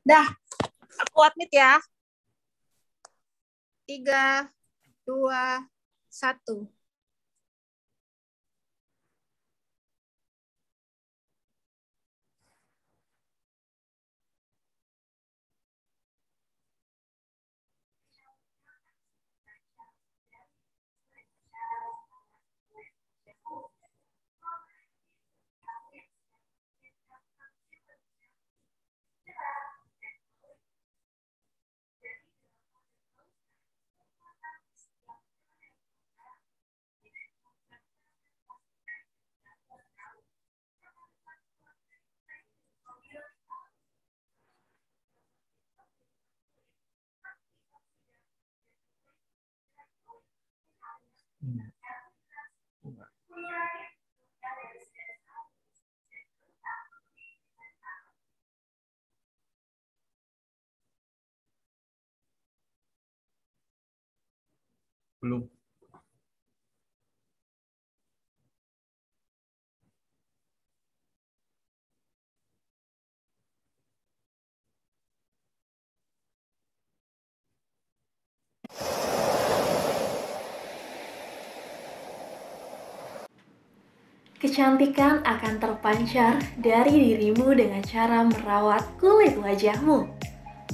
Dah, aku admit ya. 3, 2, 1. Belum. Kecantikan akan terpancar dari dirimu dengan cara merawat kulit wajahmu.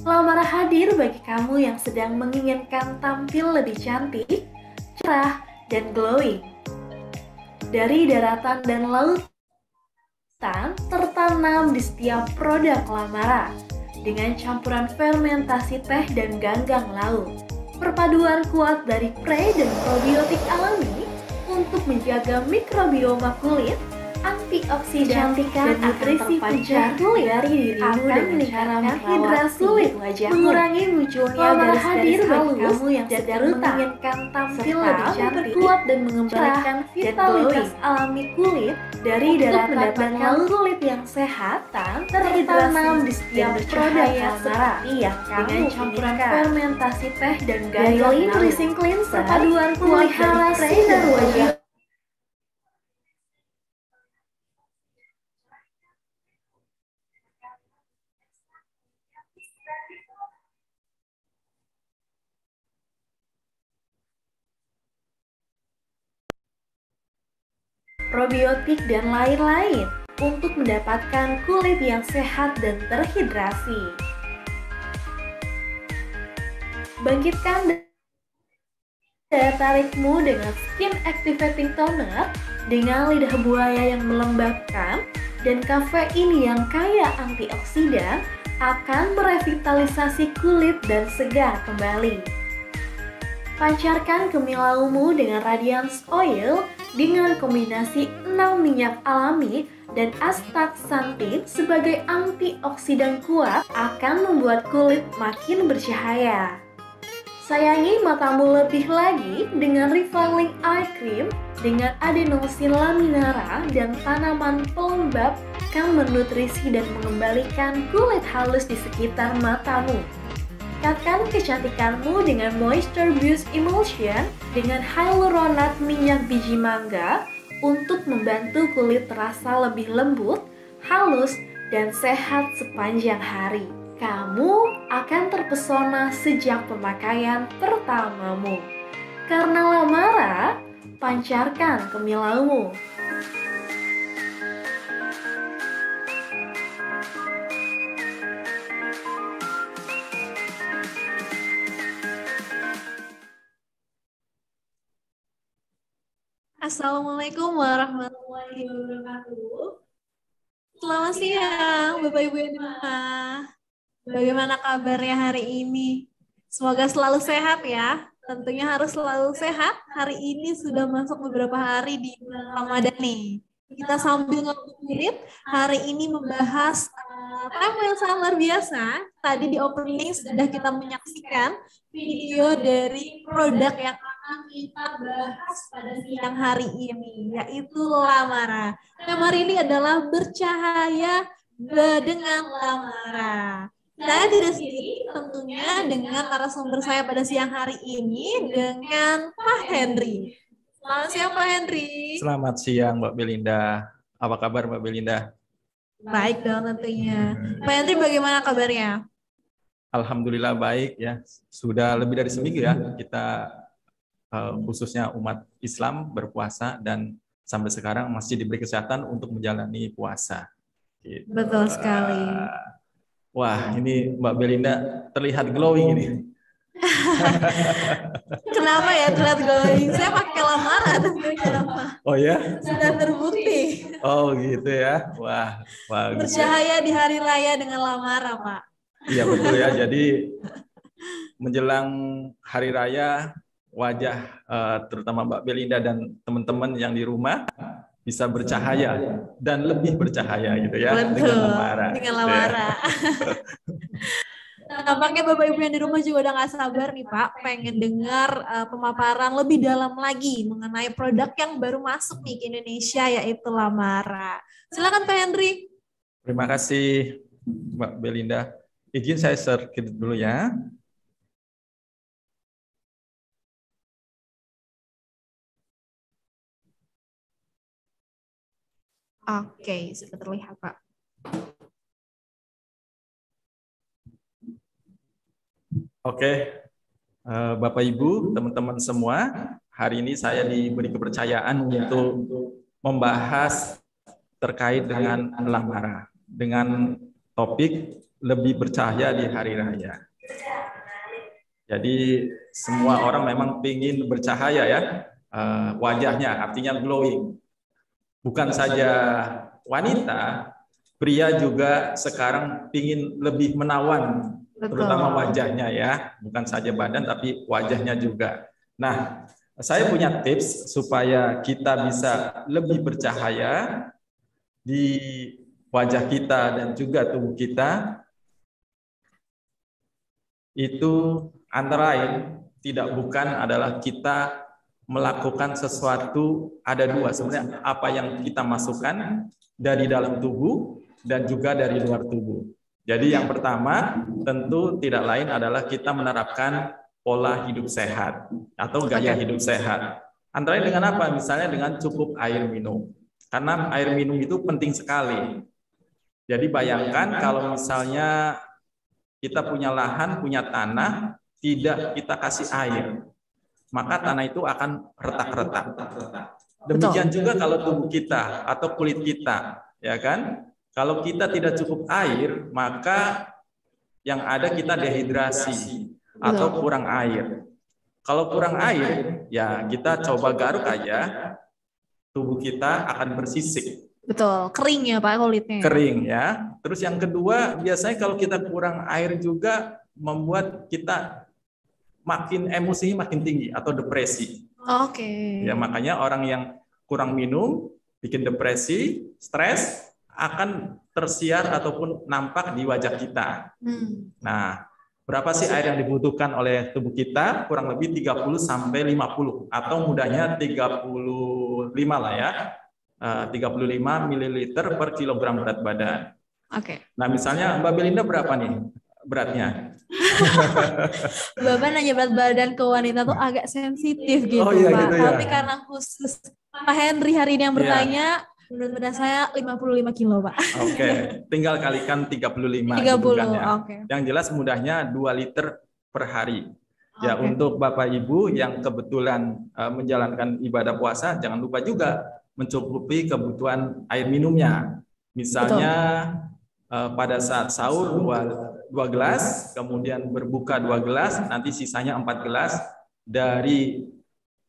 Lamara hadir bagi kamu yang sedang menginginkan tampil lebih cantik, cerah, dan glowing. Dari daratan dan lautan tertanam di setiap produk Lamara dengan campuran fermentasi teh dan ganggang laut. Perpaduan kuat dari pre dan probiotik alami untuk menjaga mikrobioma kulit, antioksidan, dan nutrisi puncak kulit dari dirimu dengan cara hidrasi kulit wajahmu, mengurangi munculnya garis-garis halus kamu yang sedang menginginkan tampil lebih cantik, memperkuat dan mengembalikan vitalitas alami kulit dari daratan dan laut kulit yang sehat, tertanam di setiap produk Lamara dengan campuran fermentasi teh dan ganggang nourishing cleanser, perpaduan kuat dari sinar wajah. Probiotik dan lain-lain untuk mendapatkan kulit yang sehat dan terhidrasi. Bangkitkan daya tarikmu dengan Skin Activating Toner dengan lidah buaya yang melembabkan dan kafein yang kaya antioksidan akan merevitalisasi kulit dan segar kembali. Pancarkan kemilaumu dengan Radiance Oil dengan kombinasi 6 minyak alami dan astaxanthin sebagai antioksidan kuat akan membuat kulit makin bercahaya. Sayangi matamu lebih lagi dengan Refiling Eye Cream dengan adenosin laminara dan tanaman pelembab akan menutrisi dan mengembalikan kulit halus di sekitar matamu. Tingkatkan kecantikanmu dengan Moisture Boost Emulsion dengan hyaluronat minyak biji mangga untuk membantu kulit terasa lebih lembut, halus, dan sehat sepanjang hari. Kamu akan terpesona sejak pemakaian pertamamu. Karena Lamara, pancarkan kemilaumu. Assalamualaikum warahmatullahi wabarakatuh. Selamat siang, Bapak Ibu yang di rumah. Bagaimana kabarnya hari ini? Semoga selalu sehat ya. Tentunya harus selalu sehat. Hari ini sudah masuk beberapa hari di bulan Ramadan nih. Kita sambil ngabuburit, hari ini membahas tema yang sangat luar biasa. Tadi di opening sudah kita menyaksikan video dari produk yang akan kita bahas pada siang hari ini, yaitu Lamara. Tema hari ini adalah bercahaya dengan Lamara. Saya tidak sendiri tentunya dengan narasumber saya pada siang hari ini dengan Pak Henry. Selamat siang Pak Henry. Selamat siang Mbak Belinda. Apa kabar Mbak Belinda? Baik dong tentunya. Pak Henry bagaimana kabarnya? Alhamdulillah baik ya. Sudah lebih dari seminggu ya kita khususnya umat Islam berpuasa dan sampai sekarang masih diberi kesehatan untuk menjalani puasa. Gitu. Betul sekali. Wah, ini Mbak Belinda terlihat glowing ini. Kenapa ya terlihat glowing? Saya pakai lamaran, kenapa? Oh ya? Sudah terbukti. Oh gitu ya. Wah, bagus. Bercahaya di hari raya dengan lamaran, Pak. Iya betul ya. Jadi menjelang hari raya wajah terutama Mbak Belinda dan teman-teman yang di rumah bisa bercahaya dan lebih bercahaya gitu ya. Betul. Dengan lamaran. Dengan lamaran. Nampaknya Bapak Ibu yang di rumah juga udah gak sabar nih Pak, pengen dengar pemaparan lebih dalam lagi mengenai produk yang baru masuk nih ke Indonesia, yaitu Lamara. Silakan Pak Henry. Terima kasih Mbak Belinda. Izin saya share dulu ya. Oke, sudah terlihat Pak. Oke, Bapak Ibu, teman-teman semua, hari ini saya diberi kepercayaan untuk membahas terkait dengan Lamara, dengan topik lebih bercahaya di hari raya. Jadi semua orang memang ingin bercahaya ya, wajahnya artinya glowing. Bukan saja wanita, pria juga sekarang ingin lebih menawan. Betul. Terutama wajahnya ya, bukan saja badan tapi wajahnya juga. Nah, saya punya tips supaya kita bisa lebih bercahaya di wajah kita dan juga tubuh kita. Itu antara lain bukan adalah kita melakukan sesuatu, ada dua sebenarnya, apa yang kita masukkan dari dalam tubuh dan juga dari luar tubuh. Jadi yang pertama tentu tidak lain adalah kita menerapkan pola hidup sehat atau gaya hidup sehat. Antara lain dengan apa? Misalnya dengan cukup air minum. Karena air minum itu penting sekali. Jadi bayangkan kalau misalnya kita punya lahan, punya tanah, tidak kita kasih air, maka tanah itu akan retak-retak. Demikian juga kalau tubuh kita atau kulit kita, ya kan? Kalau kita tidak cukup air, maka yang ada kita dehidrasi atau kurang air. Kalau kurang air, ya kita coba garuk aja, tubuh kita akan bersisik. Betul, kering ya Pak kulitnya. Kering ya. Terus yang kedua, biasanya kalau kita kurang air juga membuat kita makin emosinya makin tinggi atau depresi. Oke. Ya makanya orang yang kurang minum bikin depresi, stres, akan tersiar ataupun nampak di wajah kita. Nah, berapa sih air yang dibutuhkan oleh tubuh kita? Kurang lebih 30 sampai 50 atau mudahnya 35 lah ya. 35 ml per kilogram berat badan. Oke. Nah, misalnya Mbak Belinda berapa nih beratnya? Bapak nanya berat badan ke wanita tuh agak sensitif gitu, Oh, iya, Pak. gitu ya? Tapi karena khusus Pak Henry hari ini yang bertanya, menurut badan saya 55 kilo, Pak. Oke, tinggal kalikan 35. 30, gitu kan ya. oke. Yang jelas mudahnya 2 liter per hari. Ya, untuk Bapak Ibu yang kebetulan menjalankan ibadah puasa, jangan lupa juga mencukupi kebutuhan air minumnya. Misalnya pada saat sahur 2 gelas, kemudian berbuka 2 gelas, nanti sisanya 4 gelas dari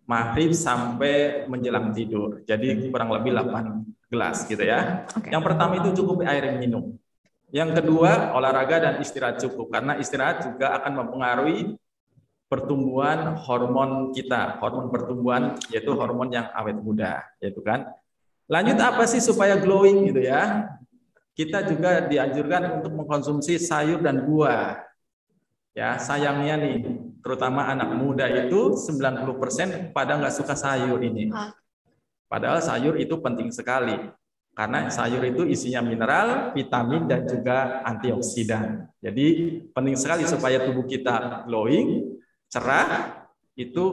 maghrib sampai menjelang tidur. Jadi kurang lebih 8 gelas gitu ya. Yang pertama itu cukup air minum. Yang kedua, olahraga dan istirahat cukup. Karena istirahat juga akan mempengaruhi pertumbuhan hormon kita, hormon pertumbuhan, yaitu hormon yang awet muda, yaitu kan. Lanjut apa sih supaya glowing gitu ya? Kita juga dianjurkan untuk mengkonsumsi sayur dan buah. Ya, sayangnya nih, terutama anak muda itu 90% pada nggak suka sayur ini. Padahal sayur itu penting sekali. Karena sayur itu isinya mineral, vitamin, dan juga antioksidan. Jadi penting sekali supaya tubuh kita glowing, cerah, itu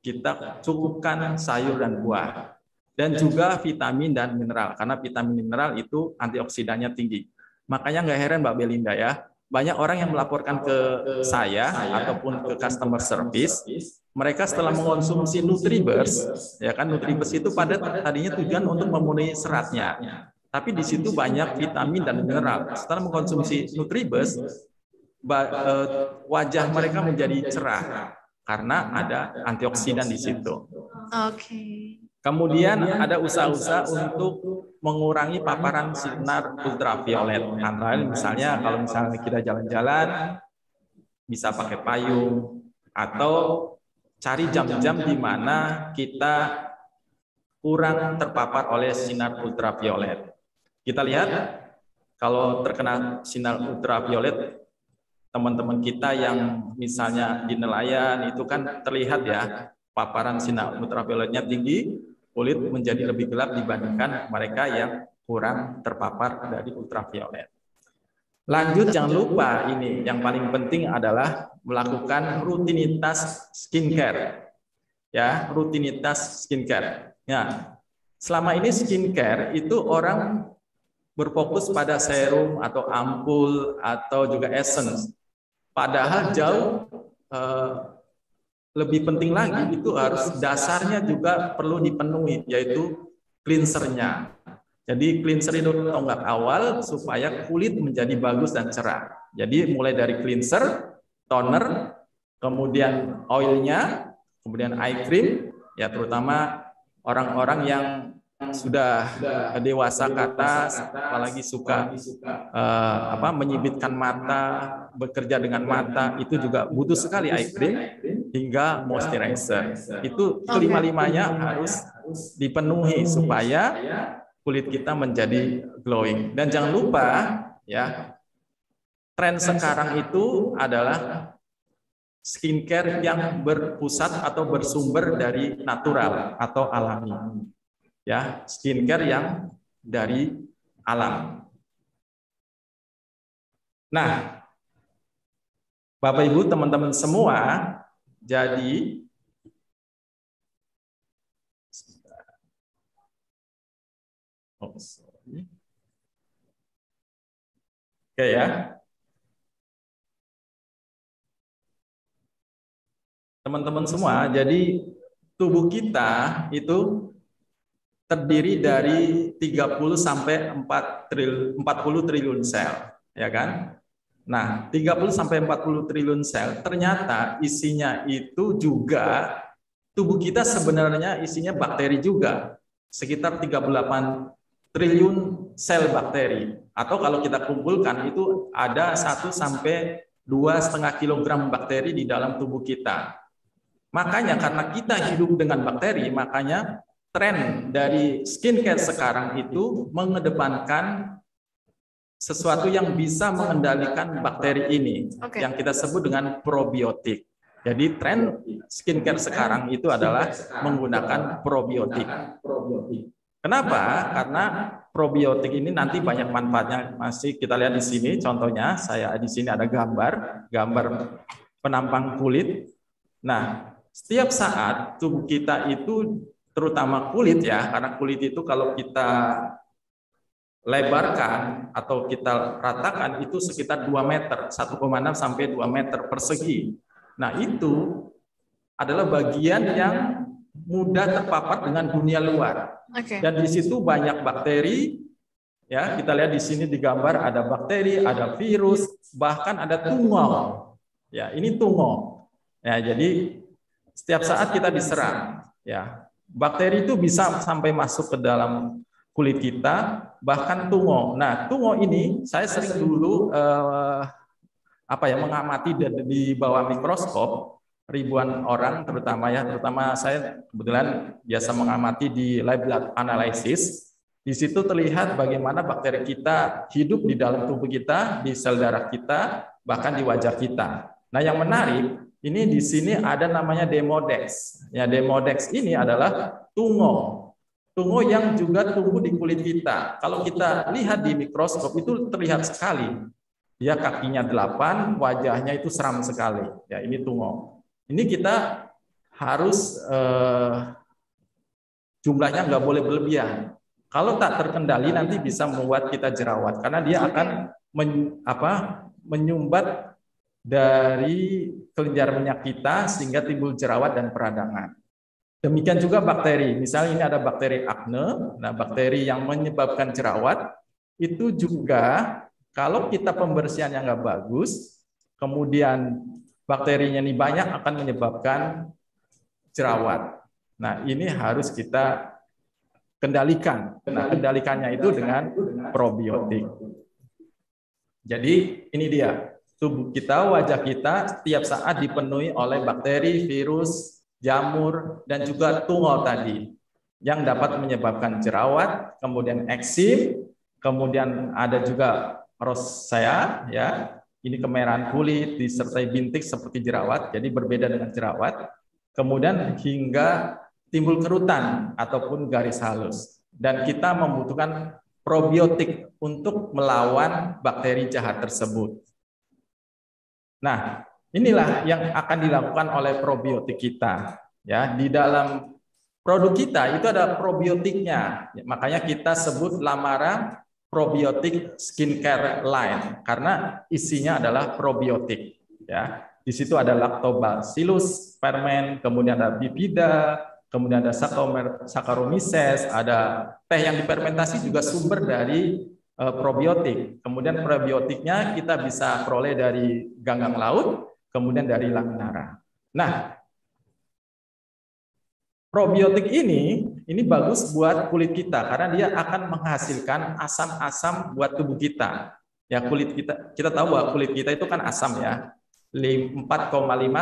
kita cukupkan sayur dan buah. Dan juga vitamin dan mineral, karena vitamin mineral itu antioksidannya tinggi. Makanya nggak heran Mbak Belinda ya, banyak orang yang melaporkan ke saya ataupun ke customer service, mereka setelah mengonsumsi Nutribers, ya kan, Nutribers itu pada tadinya tujuan untuk memenuhi seratnya, tapi di situ banyak vitamin dan mineral. Setelah mengkonsumsi Nutribers, wajah mereka menjadi cerah karena ada antioksidan di situ. Oke. Kemudian ada usaha-usaha untuk mengurangi paparan sinar ultraviolet. Antara misalnya kalau misalnya kita jalan-jalan bisa pakai payung atau cari jam-jam di mana kita kurang terpapar oleh sinar ultraviolet. Kita lihat kalau terkena sinar ultraviolet, teman-teman kita yang misalnya di nelayan itu kan terlihat ya, paparan sinar ultravioletnya tinggi, kulit menjadi lebih gelap dibandingkan mereka yang kurang terpapar dari ultraviolet. Lanjut, jangan lupa ini yang paling penting adalah melakukan rutinitas skincare. Ya, rutinitas skincare. Ya, selama ini skincare itu orang berfokus pada serum atau ampul atau juga essence. Padahal jauh lebih penting lagi itu harus dasarnya juga perlu dipenuhi, yaitu cleansernya. Jadi cleanser itu tonggak awal supaya kulit menjadi bagus dan cerah. Jadi mulai dari cleanser, toner, kemudian oilnya, kemudian eye cream, ya terutama orang-orang yang sudah dewasa ke atas, apalagi suka menyibitkan mata, bekerja dengan mata, itu juga butuh sekali eye cream hingga moisturizer. Itu kelima-limanya harus dipenuhi supaya kulit kita menjadi glowing. Dan jangan lupa ya, tren sekarang itu adalah skincare yang berpusat atau bersumber dari natural atau alami. Ya, skincare yang dari alam. Nah, Bapak Ibu, teman-teman semua, jadi oke ya. Teman-teman semua, jadi tubuh kita itu terdiri dari 30 sampai 40 triliun sel, ya kan? Nah, 30 sampai 40 triliun sel ternyata isinya itu juga tubuh kita sebenarnya isinya bakteri juga. Sekitar 38 triliun sel bakteri, atau kalau kita kumpulkan itu ada 1 sampai 2,5 kilogram bakteri di dalam tubuh kita. Makanya karena kita hidup dengan bakteri, makanya tren dari skincare sekarang itu mengedepankan sesuatu yang bisa mengendalikan bakteri ini, yang kita sebut dengan probiotik. Jadi tren skincare sekarang itu adalah menggunakan probiotik. Kenapa? Karena probiotik ini nanti banyak manfaatnya. Masih kita lihat di sini, contohnya saya di sini ada gambar penampang kulit. Nah, setiap saat tubuh kita itu, terutama kulit ya, karena kulit itu kalau kita lebarkan atau kita ratakan itu sekitar 2 meter, 1,6 sampai 2 meter persegi. Nah, itu adalah bagian yang mudah terpapar dengan dunia luar. Dan di situ banyak bakteri, ya, kita lihat di sini di gambar ada bakteri, ada virus, bahkan ada tumor. Ya, ini tumor. Ya, jadi setiap saat kita diserang, ya. Bakteri itu bisa sampai masuk ke dalam kulit kita, bahkan tumor. Nah, tumor ini saya sering dulu mengamati di bawah mikroskop ribuan orang, terutama saya kebetulan biasa mengamati di lab analysis. Di situ terlihat bagaimana bakteri kita hidup di dalam tubuh kita, di sel darah kita, bahkan di wajah kita. Nah, yang menarik ini di sini ada namanya Demodex. Ya, Demodex ini adalah tumor yang juga tumbuh di kulit kita. Kalau kita lihat di mikroskop itu terlihat sekali. Dia kakinya 8, wajahnya itu seram sekali. Ya, ini tumor. Ini kita harus jumlahnya nggak boleh berlebihan. Kalau tak terkendali nanti bisa membuat kita jerawat karena dia akan menyumbat dari kelenjar minyak kita sehingga timbul jerawat dan peradangan. Demikian juga bakteri. Misalnya ini ada bakteri akne. Nah, bakteri yang menyebabkan jerawat itu juga kalau kita pembersihannya nggak bagus, kemudian bakterinya ini banyak akan menyebabkan jerawat. Nah, ini harus kita kendalikan. Nah, kendalikannya itu dengan probiotik. Jadi ini dia, tubuh kita, wajah kita setiap saat dipenuhi oleh bakteri, virus, jamur, dan juga tungau tadi yang dapat menyebabkan jerawat, kemudian eksim, kemudian ada juga rosacea, ya, ini kemerahan kulit disertai bintik seperti jerawat, jadi berbeda dengan jerawat, kemudian hingga timbul kerutan ataupun garis halus, dan kita membutuhkan probiotik untuk melawan bakteri jahat tersebut. Nah, inilah yang akan dilakukan oleh probiotik kita. Ya, di dalam produk kita itu ada probiotiknya. Makanya kita sebut Lamara Probiotic Skincare Line karena isinya adalah probiotik. Ya, di situ ada Lactobacillus ferment, kemudian ada Bifida, kemudian ada Saccharomyces, ada teh yang difermentasi juga sumber dari probiotik. Kemudian probiotiknya kita bisa peroleh dari ganggang laut, kemudian dari laminara. Nah, probiotik ini bagus buat kulit kita karena dia akan menghasilkan asam-asam buat tubuh kita. Ya, kulit kita tahu bahwa kulit kita itu kan asam ya. 4,5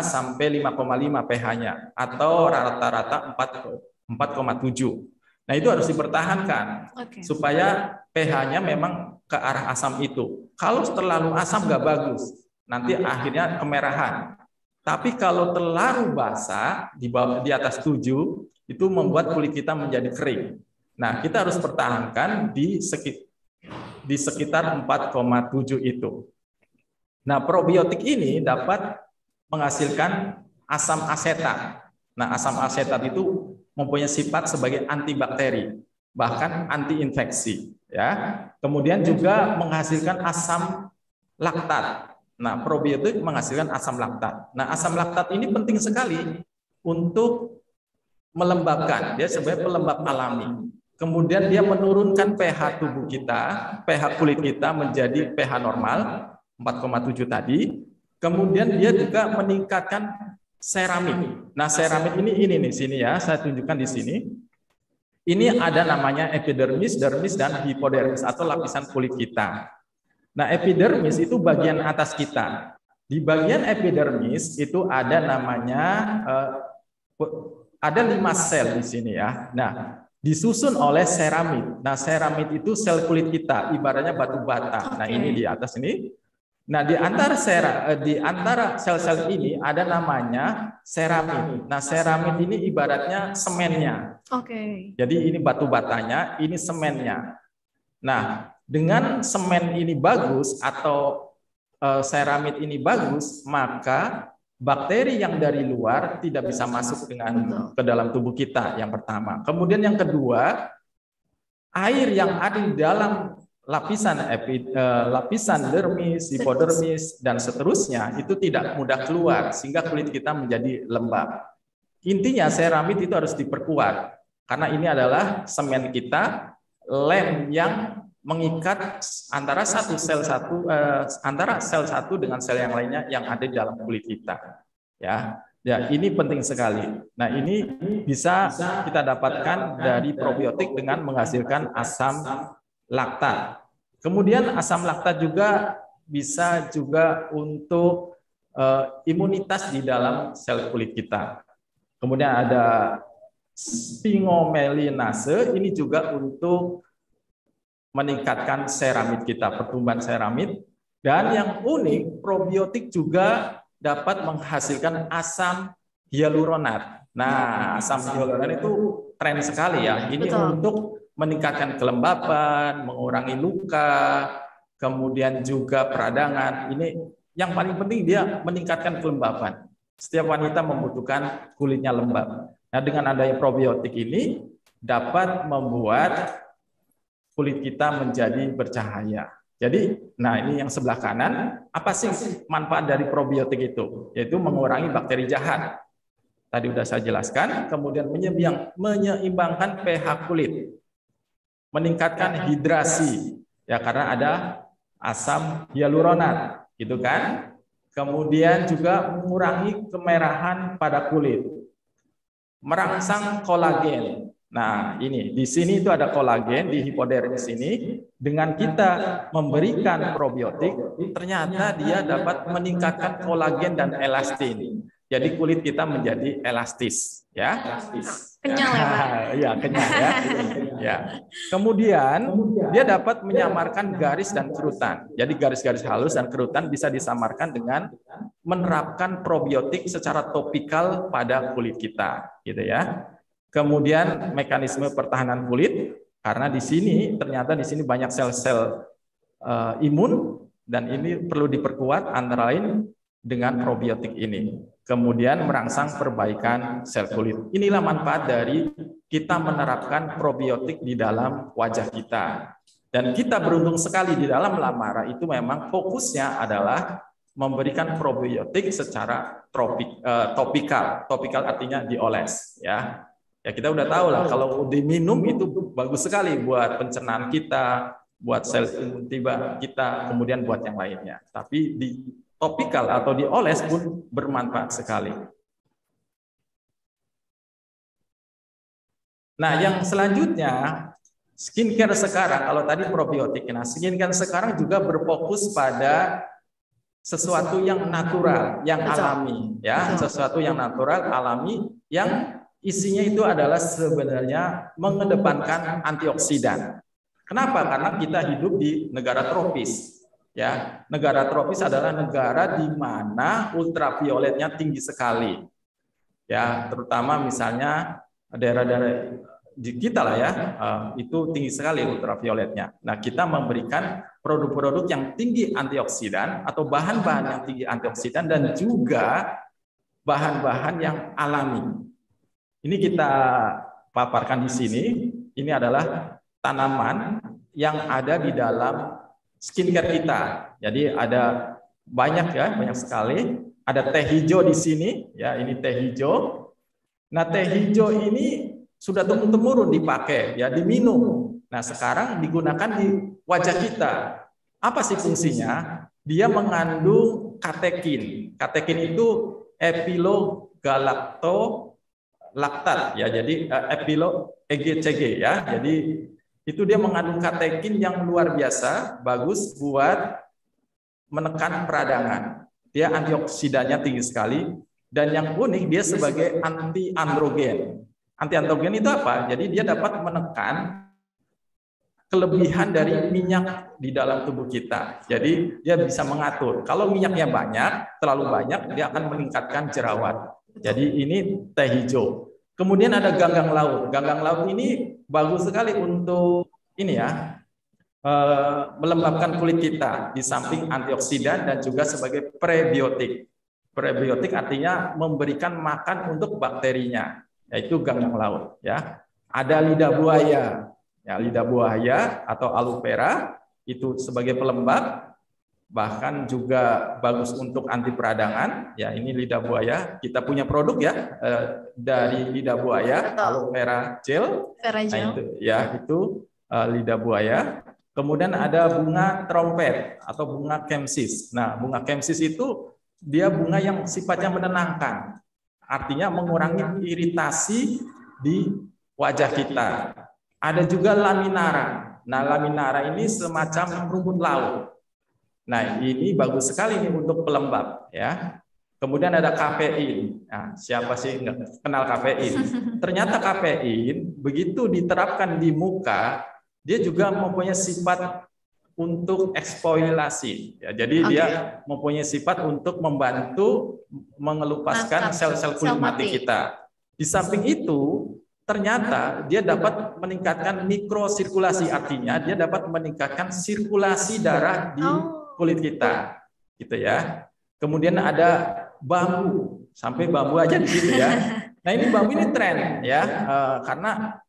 sampai 5,5 pH-nya atau rata-rata 4,7. Nah, itu harus dipertahankan supaya pH-nya memang ke arah asam itu. Kalau terlalu asam nggak bagus, nanti akhirnya kemerahan. Tapi kalau terlalu basah di atas 7 itu membuat kulit kita menjadi kering. Nah, kita harus pertahankan di sekitar 4,7 itu. Nah, probiotik ini dapat menghasilkan asam asetat. Nah, asam asetat itu mempunyai sifat sebagai antibakteri, bahkan anti-infeksi. Ya. Kemudian juga menghasilkan asam laktat. Nah, probiotik menghasilkan asam laktat. Nah, asam laktat ini penting sekali untuk melembabkan. Dia sebagai pelembab alami. Kemudian dia menurunkan pH tubuh kita, pH kulit kita menjadi pH normal, 4,7 tadi. Kemudian dia juga meningkatkan seramid. Nah, seramid ini nih sini ya, saya tunjukkan di sini. Ini ada namanya epidermis, dermis, dan hipodermis atau lapisan kulit kita. Nah, epidermis itu bagian atas kita. Di bagian epidermis itu ada namanya ada 5 sel di sini ya. Nah, disusun oleh seramid. Nah, seramid itu sel kulit kita, ibaratnya batu bata. Nah, ini di atas ini. Nah, di antara sel-sel ini ada namanya seramid. Nah, seramid ini ibaratnya semennya. Jadi ini batu batanya, ini semennya. Nah, dengan semen ini bagus atau seramid ini bagus, maka bakteri yang dari luar tidak bisa masuk ke dalam tubuh kita, yang pertama. Kemudian yang kedua, air yang ada di dalam lapisan dermis, hipodermis, dan seterusnya itu tidak mudah keluar sehingga kulit kita menjadi lembab. Intinya seramid itu harus diperkuat karena ini adalah semen kita, lem yang mengikat antara antara sel satu dengan sel yang lainnya yang ada di dalam kulit kita. Ya, ini penting sekali. Nah, ini bisa kita dapatkan dari probiotik dengan menghasilkan asam laktat. Kemudian asam laktat juga bisa juga untuk imunitas di dalam sel kulit kita. Kemudian ada sphingomyelinase, ini juga untuk meningkatkan seramid kita, pertumbuhan seramid. Dan yang unik, probiotik juga dapat menghasilkan asam hyaluronat. Nah, asam hyaluronat itu tren sekali ya. Ini untuk meningkatkan kelembapan, mengurangi luka, kemudian juga peradangan. Ini yang paling penting, dia meningkatkan kelembapan. Setiap wanita membutuhkan kulitnya lembab. Nah, dengan adanya probiotik ini dapat membuat kulit kita menjadi bercahaya. Jadi, nah ini yang sebelah kanan, apa sih manfaat dari probiotik itu? Yaitu mengurangi bakteri jahat. Tadi udah saya jelaskan, kemudian menyeimbangkan pH kulit, meningkatkan hidrasi, ya karena ada asam hyaluronat, gitu kan? Kemudian juga mengurangi kemerahan pada kulit, merangsang kolagen. Nah, ini di sini itu ada kolagen di hipodermis ini. Dengan kita memberikan probiotik, ternyata dia dapat meningkatkan kolagen dan elastin. Jadi kulit kita menjadi elastis, ya. Kenyal ya, Pak? Ya, kenyal ya. Ya. Kemudian dia dapat menyamarkan garis dan kerutan. Jadi garis-garis halus dan kerutan bisa disamarkan dengan menerapkan probiotik secara topikal pada kulit kita, gitu ya. Kemudian mekanisme pertahanan kulit, karena di sini ternyata di sini banyak sel-sel imun dan ini perlu diperkuat antara lain dengan probiotik ini. Kemudian merangsang perbaikan sel kulit. Inilah manfaat dari kita menerapkan probiotik di dalam wajah kita. Dan kita beruntung sekali di dalam Lamara itu memang fokusnya adalah memberikan probiotik secara topikal. Topikal artinya dioles, ya. Ya kita udah tahu lah kalau diminum itu bagus sekali buat pencernaan kita, buat sel imun tiba kita, kemudian buat yang lainnya. Tapi di topikal atau dioles pun bermanfaat sekali. Nah, yang selanjutnya skincare sekarang, kalau tadi probiotik, nah skincare sekarang juga berfokus pada sesuatu yang natural, yang alami, ya, sesuatu yang natural, alami, yang isinya itu adalah sebenarnya mengedepankan antioksidan. Kenapa? Karena kita hidup di negara tropis. Ya, negara tropis adalah negara di mana ultravioletnya tinggi sekali. Ya, terutama misalnya daerah-daerah di kita lah ya, itu tinggi sekali ultravioletnya. Nah, kita memberikan produk-produk yang tinggi antioksidan atau bahan-bahan yang tinggi antioksidan dan juga bahan-bahan yang alami. Ini kita paparkan di sini. Ini adalah tanaman yang ada di dalam skincare kita. Jadi ada banyak ya, banyak sekali. Ada teh hijau di sini, ya ini teh hijau. Nah teh hijau ini sudah turun-temurun dipakai, ya diminum. Nah sekarang digunakan di wajah kita. Apa sih fungsinya? Dia mengandung katekin. Katekin itu epilogalaktolaktat, ya jadi EGCG ya. Jadi itu dia mengandung katekin yang luar biasa, bagus buat menekan peradangan. Dia antioksidannya tinggi sekali, dan yang unik dia sebagai anti-androgen. Anti-androgen itu apa? Jadi dia dapat menekan kelebihan dari minyak di dalam tubuh kita. Jadi dia bisa mengatur. Kalau minyaknya banyak, terlalu banyak, dia akan meningkatkan jerawat. Jadi ini teh hijau. Kemudian ada ganggang laut. Ganggang laut ini bagus sekali untuk ini ya, melembabkan kulit kita di samping antioksidan dan juga sebagai prebiotik. Prebiotik artinya memberikan makan untuk bakterinya, yaitu ganggang laut. Ya, ada lidah buaya. Ya, lidah buaya atau aloe vera itu sebagai pelembab. Bahkan juga bagus untuk anti peradangan. Ya, ini lidah buaya. Kita punya produk ya dari lidah buaya, aloe vera gel. Nah, itu ya itu lidah buaya. Kemudian ada bunga trompet atau bunga kemsis. Nah, bunga kemsis itu dia bunga yang sifatnya menenangkan. Artinya mengurangi iritasi di wajah kita. Ada juga laminara. Nah, laminara ini semacam rumput laut. Nah, ini bagus sekali nih untuk pelembab ya. Kemudian ada kafein. Nah, siapa sih nggak kenal kafein? Ternyata kafein begitu diterapkan di muka, dia juga mempunyai sifat untuk eksfoliasi. Ya, jadi dia mempunyai sifat untuk membantu mengelupaskan sel-sel kulit mati kita. Di samping itu, ternyata dia dapat meningkatkan mikrosirkulasi, artinya dia dapat meningkatkan sirkulasi darah di kulit kita, gitu ya. Kemudian ada bambu, sampai bambu aja di situ ya. Nah ini bambu ini tren ya, karena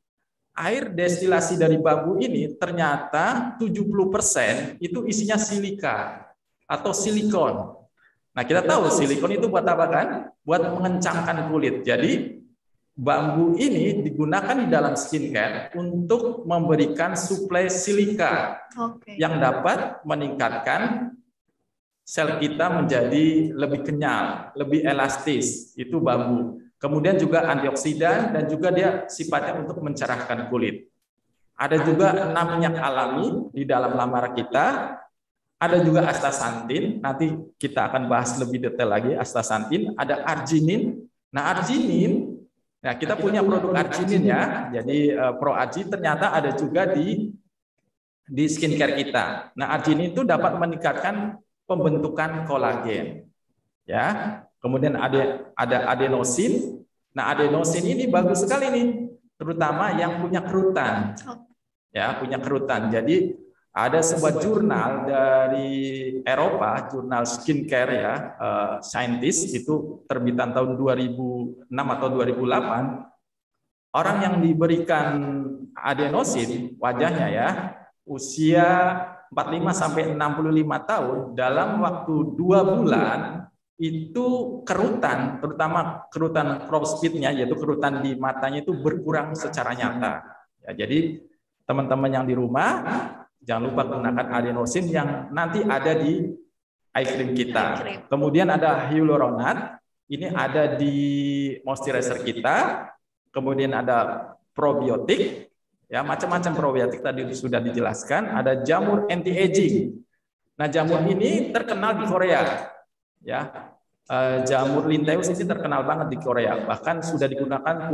air destilasi dari bambu ini ternyata 70% itu isinya silika atau silikon. Nah, kita tahu silikon itu buat apa kan? Buat mengencangkan kulit. Jadi bambu ini digunakan di dalam skincare untuk memberikan suplai silika yang dapat meningkatkan sel kita menjadi lebih kenyal, lebih elastis. Itu bambu. Kemudian juga antioksidan dan juga dia sifatnya untuk mencerahkan kulit. Ada juga 6 minyak alami di dalam lamar kita. Ada juga astaxanthin. Nanti kita akan bahas lebih detail lagi astaxanthin. Ada arginin. Nah, arginin, nah kita punya produk arginin ya. Jadi Pro Argi ternyata ada juga di skincare kita. Nah, arginin itu dapat meningkatkan pembentukan kolagen. Ya. Kemudian ada adenosin. Nah, adenosin ini bagus sekali nih, terutama yang punya kerutan. Ya, punya kerutan. Jadi ada sebuah jurnal dari Eropa, jurnal skincare ya, Scientist, itu terbitan tahun 2006 atau 2008. Orang yang diberikan adenosin wajahnya ya, usia 45 sampai 65 tahun dalam waktu 2 bulan itu kerutan, terutama kerutan crow's-feet-nya, yaitu kerutan di matanya itu berkurang secara nyata. Ya, jadi teman-teman yang di rumah jangan lupa gunakan adenosin yang nanti ada di eye cream kita. Kemudian ada hyaluronat, ini ada di moisturizer kita. Kemudian ada probiotik, ya macam-macam probiotik tadi sudah dijelaskan. Ada jamur anti-aging. Nah, jamur ini terkenal di Korea. Ya, jamur linteus ini terkenal banget di Korea, bahkan sudah digunakan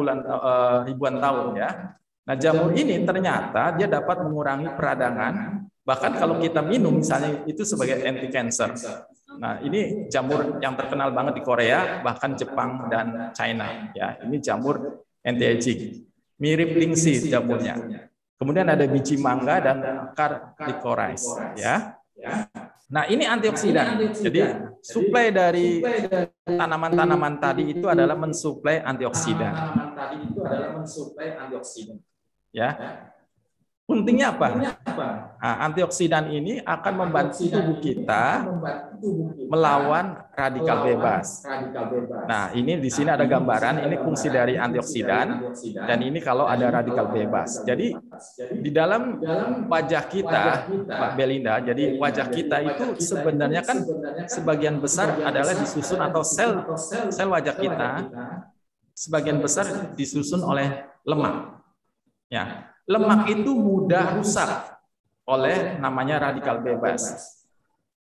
ribuan tahun ya. Nah, jamur ini ternyata dia dapat mengurangi peradangan, bahkan kalau kita minum misalnya itu sebagai anti cancer. Nah, ini jamur yang terkenal banget di Korea, bahkan Jepang dan China ya. Ini jamur anti aging. Mirip lingsi jamurnya. Kemudian ada biji mangga dan akar licorice ya. Nah, ini antioksidan. Jadi suplai dari tanaman-tanaman tadi itu adalah mensuplai antioksidan. Ya. Pentingnya apa? Nah, antioksidan ini akan membantu tubuh kita melawan radikal bebas. Nah, ini di sini ada gambaran, ini fungsi dari antioksidan, dan ini kalau ada radikal bebas. Jadi di dalam wajah kita, Mbak Belinda, jadi wajah kita itu sebenarnya kan sebagian besar adalah disusun atau sel wajah kita sebagian besar disusun oleh lemak. Ya. Lemak itu mudah rusak oleh namanya radikal bebas.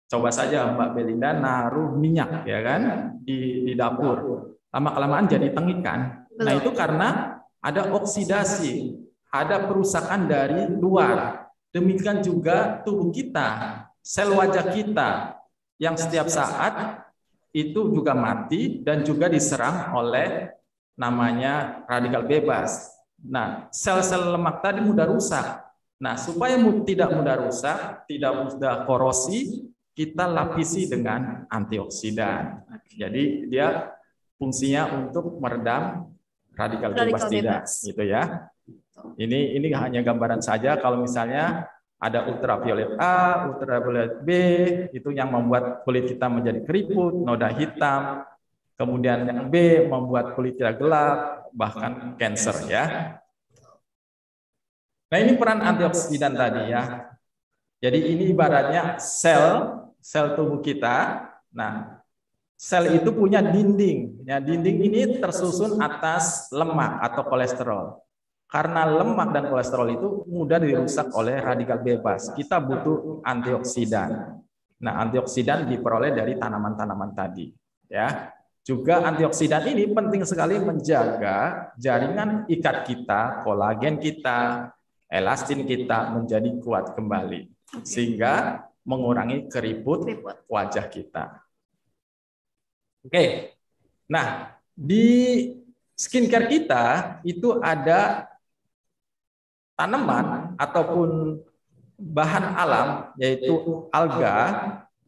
Coba saja Mbak Belinda naruh minyak ya kan di dapur. Lama-kelamaan jadi tengik kan. Nah, itu karena ada oksidasi, ada perusakan dari luar. Demikian juga tubuh kita, sel wajah kita yang setiap saat itu juga mati dan juga diserang oleh namanya radikal bebas. Nah, sel-sel lemak tadi mudah rusak. Nah, supaya tidak mudah rusak, tidak mudah korosi, kita lapisi dengan antioksidan. Jadi dia fungsinya untuk meredam radikal bebas tidak, gitu ya. Ini hanya gambaran saja. Kalau misalnya ada ultraviolet A, ultraviolet B, itu yang membuat kulit kita menjadi keriput, noda hitam. Kemudian yang B membuat kulit kita gelap, bahkan kanker ya. Nah, ini peran antioksidan tadi ya. Jadi ini ibaratnya sel tubuh kita. Nah, sel itu punya dinding. Ya, dinding ini tersusun atas lemak atau kolesterol. Karena lemak dan kolesterol itu mudah dirusak oleh radikal bebas. Kita butuh antioksidan. Nah, antioksidan diperoleh dari tanaman-tanaman tadi. Ya. Juga antioksidan ini penting sekali menjaga jaringan ikat kita, kolagen kita, elastin kita menjadi kuat kembali. Sehingga mengurangi keriput wajah kita. Oke. Nah, di skincare kita itu ada tanaman ataupun bahan alam, yaitu alga,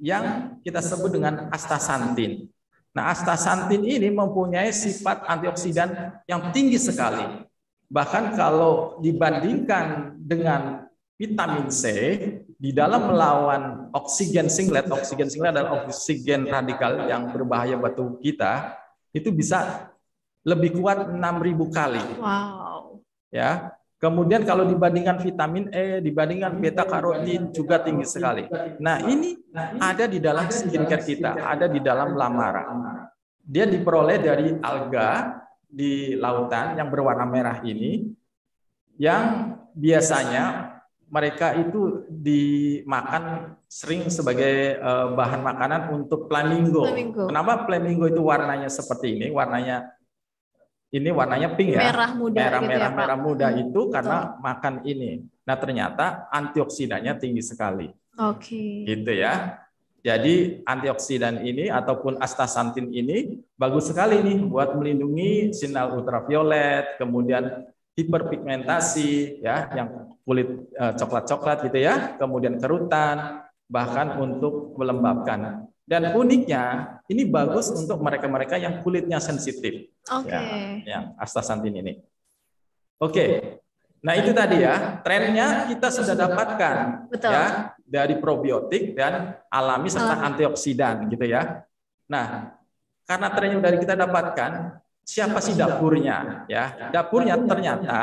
yang kita sebut dengan astaxanthin. Nah, astaxanthin ini mempunyai sifat antioksidan yang tinggi sekali. Bahkan kalau dibandingkan dengan vitamin C, di dalam melawan oksigen singlet adalah oksigen radikal yang berbahaya buat tubuh kita, itu bisa lebih kuat 6.000 kali. Wow. Ya. Kemudian kalau dibandingkan vitamin E, dibandingkan beta karotin juga tinggi sekali. Nah, ini ada di dalam skincare kita, ada di dalam Lamara. Dia diperoleh dari alga di lautan yang berwarna merah ini, yang biasanya mereka itu dimakan sering sebagai bahan makanan untuk flamingo. Kenapa flamingo itu warnanya seperti ini? Warnanya pink ya, merah muda, merah muda itu karena makan ini. Nah, ternyata antioksidannya tinggi sekali. Oke. Gitu ya. Jadi antioksidan ini ataupun astaxanthin ini bagus sekali nih buat melindungi sinar ultraviolet, kemudian hiperpigmentasi ya, yang kulit coklat-coklat gitu ya, kemudian kerutan, bahkan untuk melembabkan. Dan uniknya, ini bagus untuk mereka-mereka yang kulitnya sensitif. Oke. Ya, yang astaxanthin ini. Oke. Nah, itu tadi ya, trennya kita sudah dapatkan. Betul. Ya, dari probiotik dan alami serta antioksidan gitu ya. Nah, karena trennya dari kita dapatkan, siapa sih dapurnya ya? Dapurnya ternyata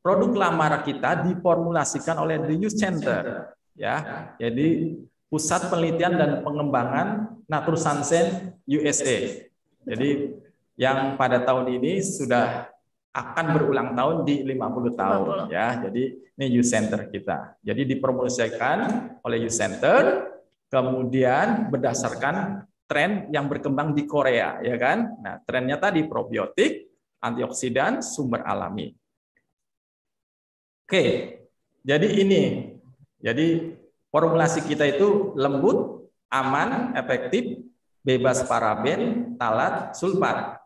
produk Lamara kita diformulasikan oleh The Youth Center ya. Jadi Pusat Penelitian dan Pengembangan Natursansen USA. Jadi yang pada tahun ini sudah akan berulang tahun di 50 tahun ya. Jadi ini Youth Center kita. Jadi dipromosikan oleh Youth Center, kemudian berdasarkan tren yang berkembang di Korea ya kan. Nah, trennya tadi probiotik, antioksidan, sumber alami. Oke. Jadi ini. Jadi formulasi kita itu lembut, aman, efektif, bebas paraben, talat, sulfat.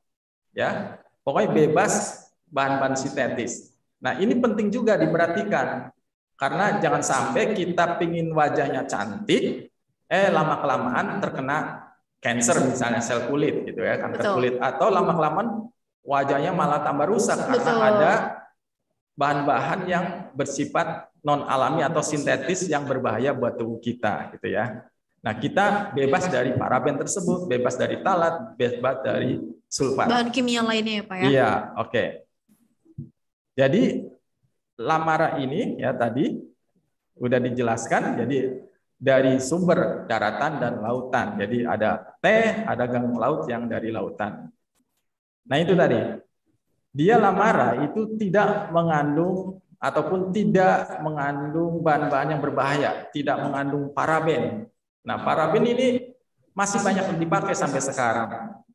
Ya. Pokoknya bebas bahan-bahan sintetis. Nah, ini penting juga diperhatikan. Karena jangan sampai kita pingin wajahnya cantik, lama-kelamaan terkena cancer misalnya sel kulit gitu ya, kanker kulit, atau lama-kelamaan wajahnya malah tambah rusak karena ada bahan-bahan yang bersifat non alami atau sintetis yang berbahaya buat tubuh kita gitu ya. Nah, kita bebas dari paraben tersebut, bebas dari talat, bebas dari sulfat. Bahan kimia lainnya ya, Pak ya? Iya, oke. Jadi Lamara ini ya tadi udah dijelaskan, jadi dari sumber daratan dan lautan. Jadi ada teh, ada gang laut yang dari lautan. Nah, itu tadi. Dia Lamara itu tidak mengandung ataupun tidak mengandung bahan-bahan yang berbahaya, tidak mengandung paraben. Nah, paraben ini masih banyak dipakai sampai sekarang.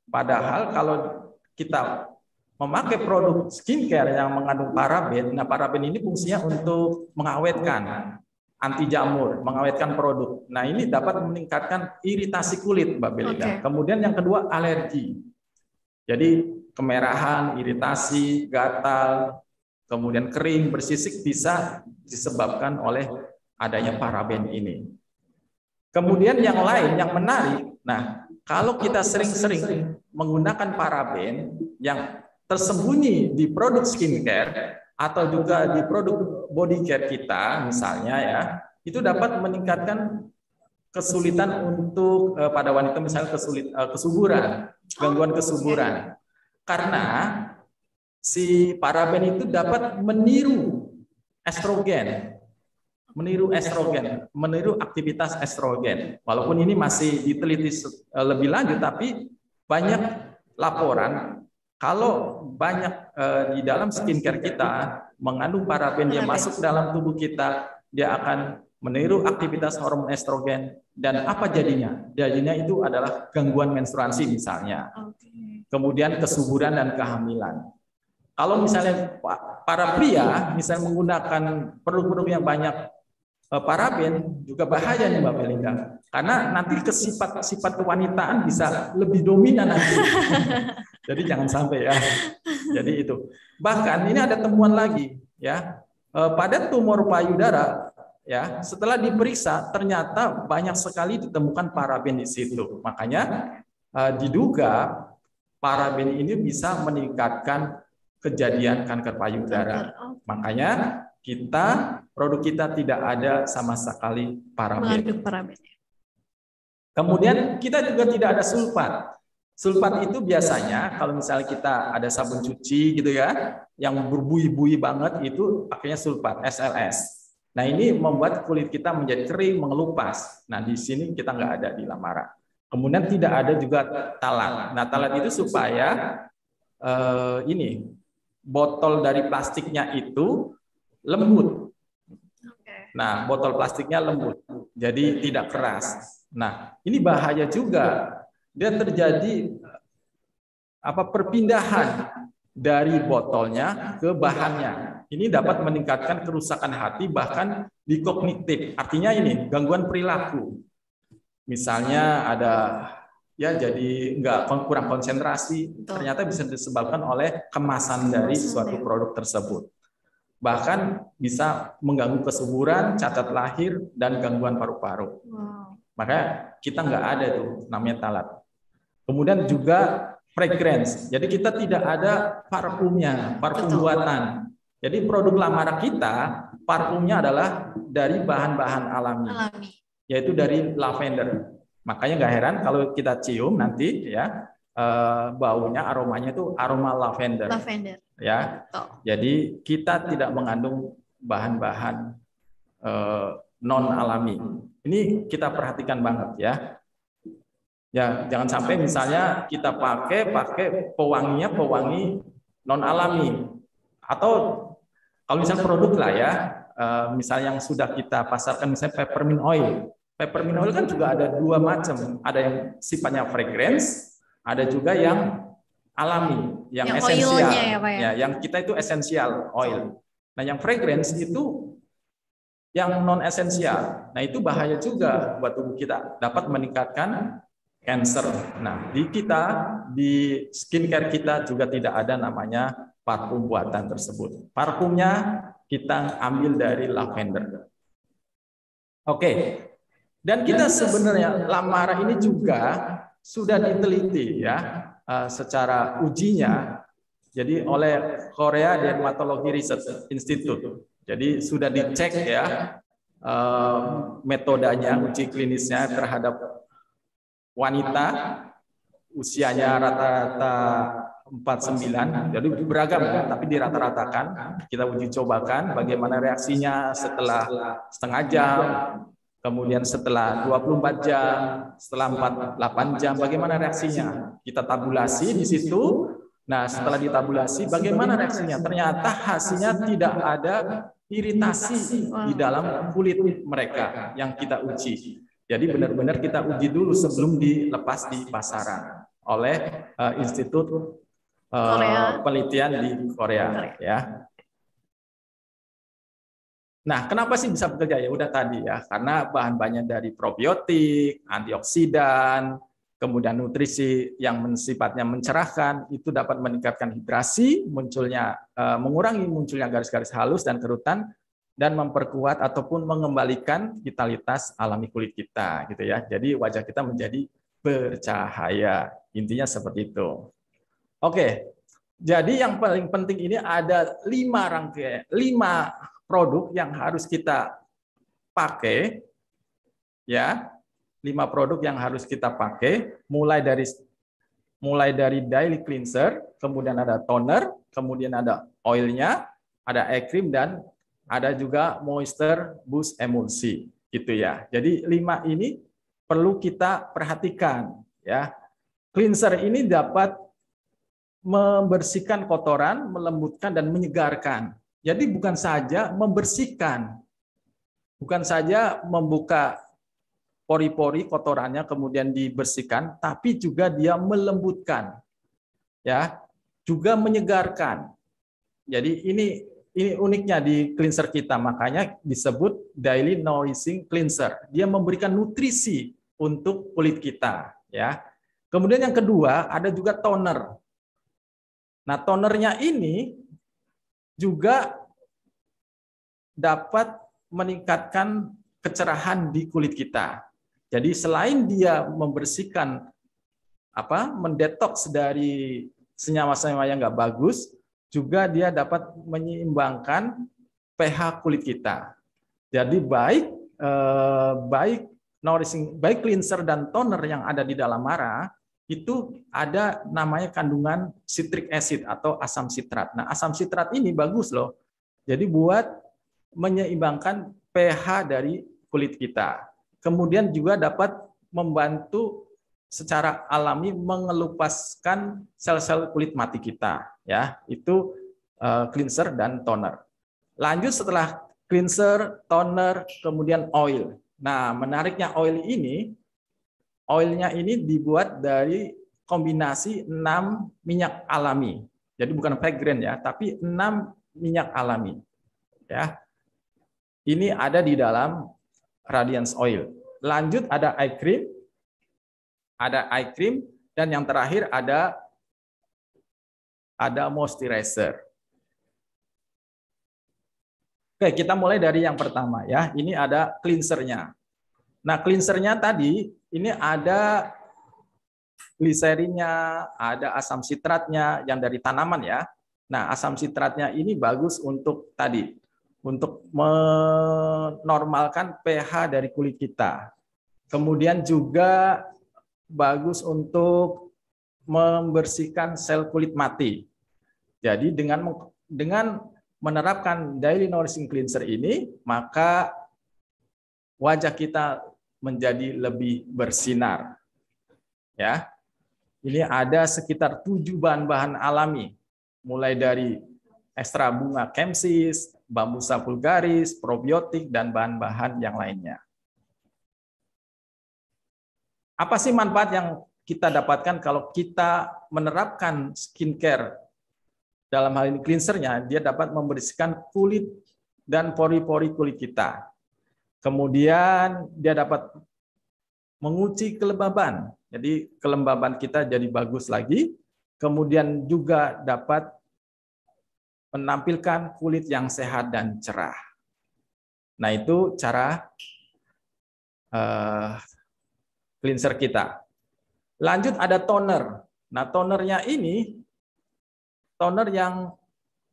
Padahal kalau kita memakai produk skincare yang mengandung paraben, nah paraben ini fungsinya untuk mengawetkan, anti jamur, mengawetkan produk. Nah, ini dapat meningkatkan iritasi kulit, Mbak Belinda. Kemudian yang kedua, alergi. Jadi kemerahan, iritasi, gatal, kemudian kering, bersisik bisa disebabkan oleh adanya paraben ini. Kemudian yang lain, yang menarik, nah kalau kita sering-sering menggunakan paraben yang tersembunyi di produk skincare atau juga di produk body care kita misalnya ya, itu dapat meningkatkan kesulitan untuk pada wanita misalnya kesuburan, gangguan kesuburan. Karena si paraben itu dapat meniru estrogen, meniru aktivitas estrogen. Walaupun ini masih diteliti lebih lanjut, tapi banyak laporan kalau banyak di dalam skincare kita mengandung paraben, dia masuk dalam tubuh kita, dia akan meniru aktivitas hormon estrogen. Dan apa jadinya? Jadinya itu adalah gangguan menstruasi misalnya. Kemudian kesuburan dan kehamilan. Kalau misalnya para pria misalnya menggunakan produk-produk yang banyak paraben juga bahaya nih Mbak Belinda. Karena nanti sifat kewanitaan bisa lebih dominan nanti. Jadi jangan sampai ya. Jadi itu. Bahkan ini ada temuan lagi ya. Pada tumor payudara ya, setelah diperiksa ternyata banyak sekali ditemukan paraben di situ. Makanya diduga paraben ini bisa meningkatkan kejadian kanker payudara. Makanya produk kita tidak ada sama sekali paraben. Mengandung paraben. Kemudian kita juga tidak ada sulfat. Sulfat itu biasanya kalau misalnya kita ada sabun cuci gitu ya, yang berbuih-buih banget itu pakainya sulfat, SLS. Nah ini membuat kulit kita menjadi kering, mengelupas. Nah di sini kita nggak ada di Lamara. Kemudian tidak ada juga talat. Nah talat itu supaya botol dari plastiknya itu lembut. Nah botol plastiknya lembut, jadi tidak keras. Nah ini bahaya juga. Dia terjadi perpindahan dari botolnya ke bahannya. Ini dapat meningkatkan kerusakan hati bahkan di kognitif. Artinya ini gangguan perilaku. Misalnya ada jadi kurang konsentrasi, ternyata bisa disebabkan oleh kemasan dari suatu produk tersebut. Bahkan bisa mengganggu kesuburan, cacat lahir, dan gangguan paru-paru. Makanya kita nggak ada tuh namanya talat. Kemudian juga fragrance. Jadi kita tidak ada parfumnya, parfum buatan. Jadi produk Lamara kita, parfumnya adalah dari bahan-bahan alami, yaitu dari lavender. Makanya nggak heran kalau kita cium nanti ya baunya, aromanya itu aroma lavender. Ya. Jadi kita tidak mengandung bahan-bahan non alami. Ini kita perhatikan banget ya. Ya, jangan sampai misalnya kita pakai pewangi non alami, atau kalau misalnya produk lah ya, misalnya yang sudah kita pasarkan misalnya peppermint oil. Peppermint oil kan juga ada dua macam, ada yang sifatnya fragrance, ada juga yang alami, yang esensial. Ya, yang kita itu esensial oil. Nah, yang fragrance itu yang non esensial. Nah, itu bahaya juga buat tubuh kita, dapat meningkatkan cancer. Nah, di skincare kita juga tidak ada namanya parfum buatan tersebut. Parfumnya kita ambil dari lavender. Oke. Dan kita sebenarnya Lamara ini juga sudah diteliti ya secara ujinya. Jadi oleh Korea Dermatology Research Institute. Jadi sudah dicek ya metodenya, uji klinisnya terhadap wanita usianya rata-rata 49, jadi beragam ya, tapi dirata-ratakan. Kita uji cobakan bagaimana reaksinya setelah setengah jam, kemudian setelah 24 jam, setelah 48 jam, bagaimana reaksinya. Kita tabulasi di situ. Nah, setelah ditabulasi, bagaimana reaksinya? Ternyata hasilnya tidak ada iritasi di dalam kulit mereka yang kita uji. Jadi benar-benar kita uji dulu sebelum dilepas di pasaran oleh Institut Penelitian di Korea. Ya. Nah, kenapa sih bisa bekerja? Ya udah tadi ya, karena bahan-bahannya dari probiotik, antioksidan, kemudian nutrisi yang sifatnya mencerahkan, itu dapat meningkatkan hidrasi, mengurangi munculnya garis-garis halus dan kerutan, dan memperkuat ataupun mengembalikan vitalitas alami kulit kita gitu ya. Jadi wajah kita menjadi bercahaya. Intinya seperti itu. Oke. Jadi yang paling penting ini ada 5 produk yang harus kita pakai ya. 5 produk yang harus kita pakai mulai dari daily cleanser, kemudian ada toner, kemudian ada oilnya, ada eye cream, dan ada juga moisture boost emulsi gitu ya. Jadi 5 ini perlu kita perhatikan ya. Cleanser ini dapat membersihkan kotoran, melembutkan dan menyegarkan. Jadi bukan saja membersihkan, bukan saja membuka pori-pori kotorannya kemudian dibersihkan, tapi juga dia melembutkan. Ya, juga menyegarkan. Jadi ini uniknya di cleanser kita, makanya disebut daily nourishing cleanser. Dia memberikan nutrisi untuk kulit kita, ya. Kemudian yang kedua ada juga toner. Nah, tonernya ini juga dapat meningkatkan kecerahan di kulit kita. Jadi selain dia membersihkan mendetoks dari senyawa-senyawa yang nggak bagus, juga dia dapat menyeimbangkan pH kulit kita. Jadi baik cleanser dan toner yang ada di dalam Mara itu ada namanya kandungan citric acid atau asam sitrat. Nah, asam sitrat ini bagus loh. Jadi buat menyeimbangkan pH dari kulit kita. Kemudian juga dapat membantu secara alami mengelupaskan sel-sel kulit mati kita, ya. Itu cleanser dan toner. Lanjut setelah cleanser, toner, kemudian oil. Nah, menariknya oilnya ini dibuat dari kombinasi 6 minyak alami. Jadi bukan fragrant ya, tapi 6 minyak alami. Ya. Ini ada di dalam Radiance Oil. Lanjut ada eye cream, dan yang terakhir ada moisturizer. Oke, kita mulai dari yang pertama ya. Ini ada cleansernya. Nah, cleansernya tadi ini ada gliserinnya, ada asam sitratnya yang dari tanaman ya. Nah, asam sitratnya ini bagus untuk tadi, untuk menormalkan pH dari kulit kita. Kemudian juga bagus untuk membersihkan sel kulit mati. Jadi dengan menerapkan Daily Nourishing Cleanser ini, maka wajah kita menjadi lebih bersinar. Ya. Ini ada sekitar 7 bahan-bahan alami, mulai dari ekstra bunga Kemsis, Bambusa vulgaris, probiotik, dan bahan-bahan yang lainnya. Apa sih manfaat yang kita dapatkan kalau kita menerapkan skincare? Dalam hal ini cleansernya, dia dapat membersihkan kulit dan pori-pori kulit kita. Kemudian dia dapat menguji kelembaban. Jadi kelembaban kita jadi bagus lagi. Kemudian juga dapat menampilkan kulit yang sehat dan cerah. Nah, itu cara cleanser kita. Lanjut ada toner. Nah, tonernya ini toner yang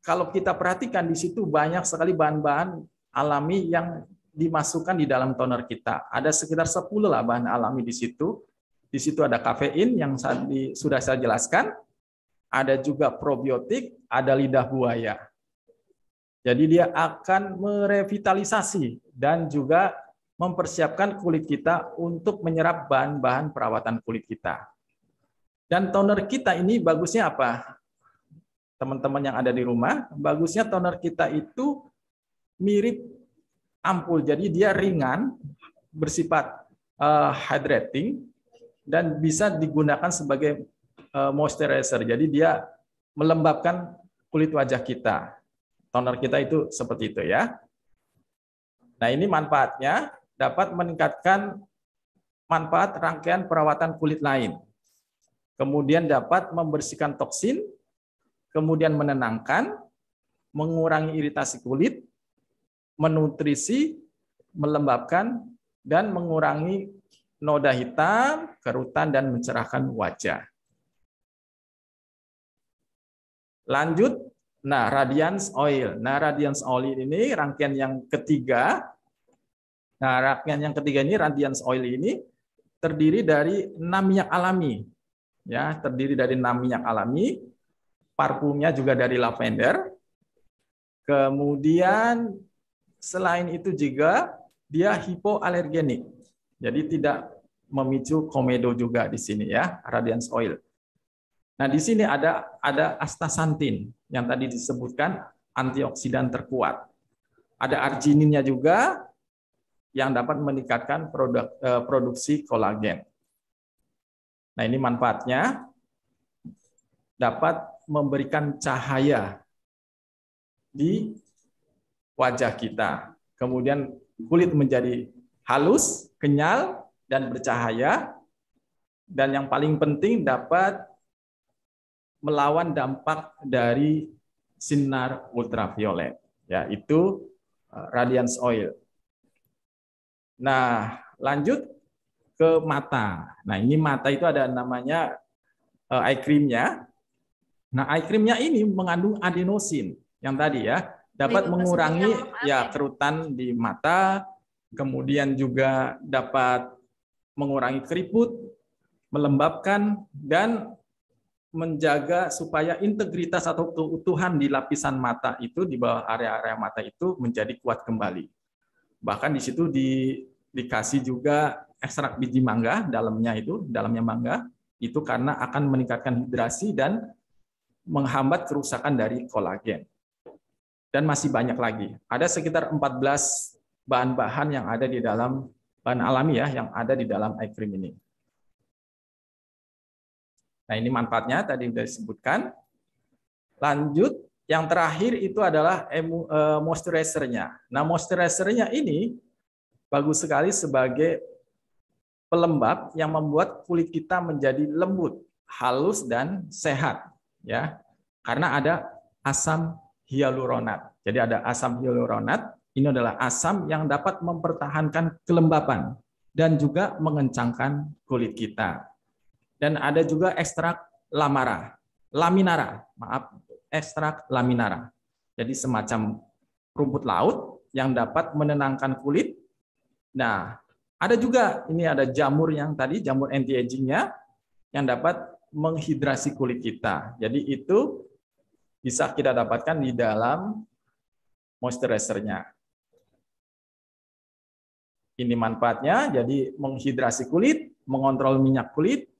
kalau kita perhatikan di situ banyak sekali bahan-bahan alami yang dimasukkan di dalam toner kita. Ada sekitar 10 lah bahan alami di situ. Di situ ada kafein yang sudah saya jelaskan. Ada juga probiotik, ada lidah buaya. Jadi dia akan merevitalisasi dan juga mempersiapkan kulit kita untuk menyerap bahan-bahan perawatan kulit kita. Dan toner kita ini bagusnya apa? Teman-teman yang ada di rumah, bagusnya toner kita itu mirip ampul. Jadi dia ringan, bersifat hydrating, dan bisa digunakan sebagai moisturizer. Jadi dia melembabkan kulit wajah kita. Toner kita itu seperti itu ya. Nah, ini manfaatnya dapat meningkatkan manfaat rangkaian perawatan kulit lain. Kemudian dapat membersihkan toksin, kemudian menenangkan, mengurangi iritasi kulit, menutrisi, melembabkan, dan mengurangi noda hitam, kerutan, dan mencerahkan wajah. Lanjut, nah Radiance Oil. Nah, Radiance Oil ini rangkaian yang ketiga. Nah, rangkaian yang ketiga ini, Radiance Oil ini terdiri dari 6 minyak alami. Ya, terdiri dari 6 minyak alami. Parfumnya juga dari lavender. Kemudian selain itu juga dia hipoalergenik. Jadi tidak memicu komedo juga di sini ya, Radiance Oil. Nah, di sini ada astaxanthin yang tadi disebutkan antioksidan terkuat. Ada argininnya juga yang dapat meningkatkan produksi kolagen. Nah, ini manfaatnya dapat memberikan cahaya di wajah kita. Kemudian kulit menjadi halus, kenyal, dan bercahaya. Dan yang paling penting dapat melawan dampak dari sinar ultraviolet. Ya, itu Radiance Oil. Nah, lanjut ke mata. Nah, ini mata itu ada namanya eye cream-nya. Nah, eye creamnya ini mengandung adenosin yang tadi ya, dapat mengurangi ya kerutan di mata, kemudian juga dapat mengurangi keriput, melembabkan, dan menjaga supaya integritas atau keutuhan di lapisan mata itu, di bawah area-area mata itu menjadi kuat kembali. Bahkan di situ dikasih juga ekstrak biji mangga, dalamnya mangga, itu karena akan meningkatkan hidrasi dan menghambat kerusakan dari kolagen. Dan masih banyak lagi. Ada sekitar 14 bahan-bahan yang ada di dalam, bahan alami ya, yang ada di dalam eye cream ini. Nah, ini manfaatnya tadi sudah disebutkan. Lanjut, yang terakhir itu adalah moisturizer-nya. Nah, moisturizer-nya ini bagus sekali sebagai pelembab yang membuat kulit kita menjadi lembut, halus, dan sehat. Ya, karena ada asam hyaluronat. Jadi ada asam hyaluronat, ini adalah asam yang dapat mempertahankan kelembapan dan juga mengencangkan kulit kita. Dan ada juga ekstrak ekstrak laminara. Jadi semacam rumput laut yang dapat menenangkan kulit. Nah, ada juga ini ada jamur yang tadi, jamur anti-aging-nya yang dapat menghidrasi kulit kita. Jadi itu bisa kita dapatkan di dalam moisturizer-nya. Ini manfaatnya, jadi menghidrasi kulit, mengontrol minyak kulit,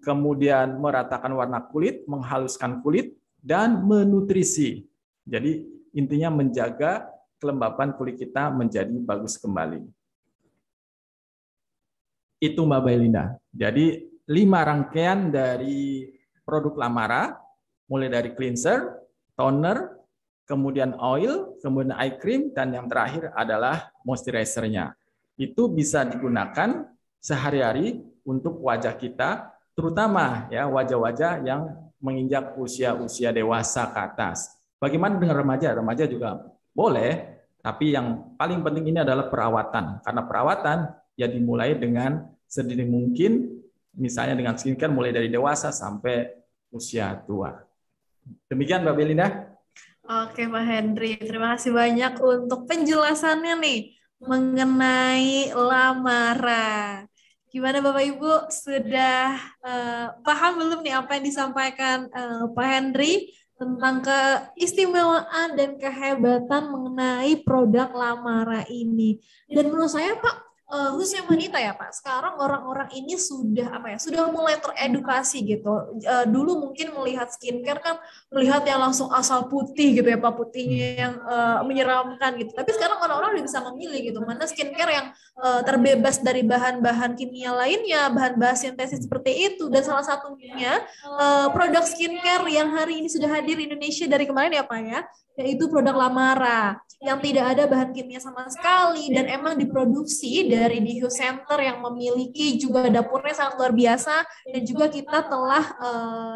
kemudian meratakan warna kulit, menghaluskan kulit, dan menutrisi. Jadi intinya menjaga kelembapan kulit kita menjadi bagus kembali. Itu Mbak Belinda. Jadi 5 rangkaian dari produk Lamara, mulai dari cleanser, toner, kemudian oil, kemudian eye cream, dan yang terakhir adalah moisturizer-nya. Itu bisa digunakan sehari-hari untuk wajah kita, terutama ya wajah-wajah yang menginjak usia dewasa ke atas. Bagaimana dengan remaja? Remaja juga boleh, tapi yang paling penting ini adalah perawatan. Karena perawatan ya dimulai dengan sedini mungkin, misalnya dengan skincare mulai dari dewasa sampai usia tua. Demikian Mbak Belinda. Oke Pak Hendri, terima kasih banyak untuk penjelasannya nih mengenai Lamara. Gimana Bapak Ibu, sudah paham belum nih apa yang disampaikan Pak Hendri tentang keistimewaan dan kehebatan mengenai produk Lamara ini? Dan menurut saya Pak, khususnya wanita ya Pak, sekarang orang-orang ini sudah sudah mulai teredukasi gitu. Dulu mungkin melihat skincare kan melihat yang langsung asal putih gitu ya Pak, putihnya yang menyeramkan gitu. Tapi sekarang orang-orang udah bisa memilih gitu, mana skincare yang terbebas dari bahan-bahan kimia lainnya, bahan-bahan sintesis seperti itu. Dan salah satunya produk skincare yang hari ini sudah hadir di Indonesia dari kemarin ya Pak ya, yaitu produk Lamara yang tidak ada bahan kimia sama sekali dan emang diproduksi dari Dihu Center yang memiliki juga dapurnya sangat luar biasa, dan juga kita telah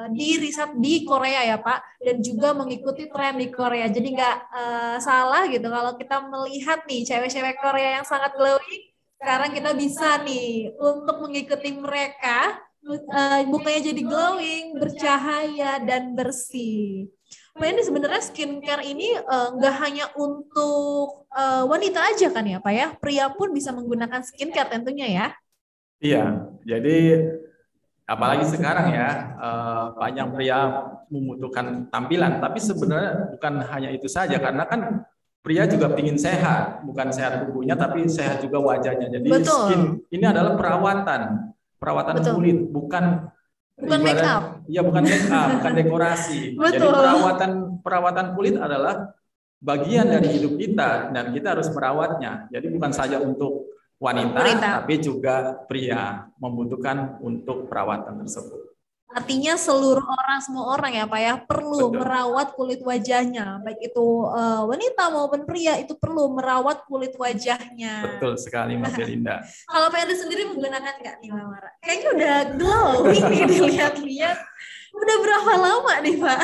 di riset di Korea ya Pak, dan juga mengikuti tren di Korea. Jadi nggak salah gitu kalau kita melihat nih cewek-cewek Korea yang sangat glowing, sekarang kita bisa nih untuk mengikuti mereka, mukanya jadi glowing, bercahaya, dan bersih. Pak, ini sebenarnya skincare ini nggak hanya untuk wanita aja kan ya Pak ya? Pria pun bisa menggunakan skincare tentunya ya? Iya, jadi apalagi sekarang ya, banyak pria membutuhkan tampilan, tapi sebenarnya bukan hanya itu saja, karena kan pria juga ingin sehat, bukan sehat tubuhnya, tapi sehat juga wajahnya. Jadi skin ini adalah perawatan kulit, bukan make up. Ya, bukan make up, bukan dekorasi. Betul. Jadi perawatan kulit adalah bagian dari hidup kita dan kita harus merawatnya. Jadi bukan saja untuk wanita, tapi juga pria membutuhkan untuk perawatan tersebut. Artinya semua orang ya Pak ya perlu merawat kulit wajahnya, baik itu wanita maupun pria itu perlu merawat kulit wajahnya. Betul sekali Mbak Belinda. Kalau Pak Hendri sendiri menggunakan nggak nih Lamara? Kayaknya udah glowing nih dilihat-lihat. Udah berapa lama nih Pak?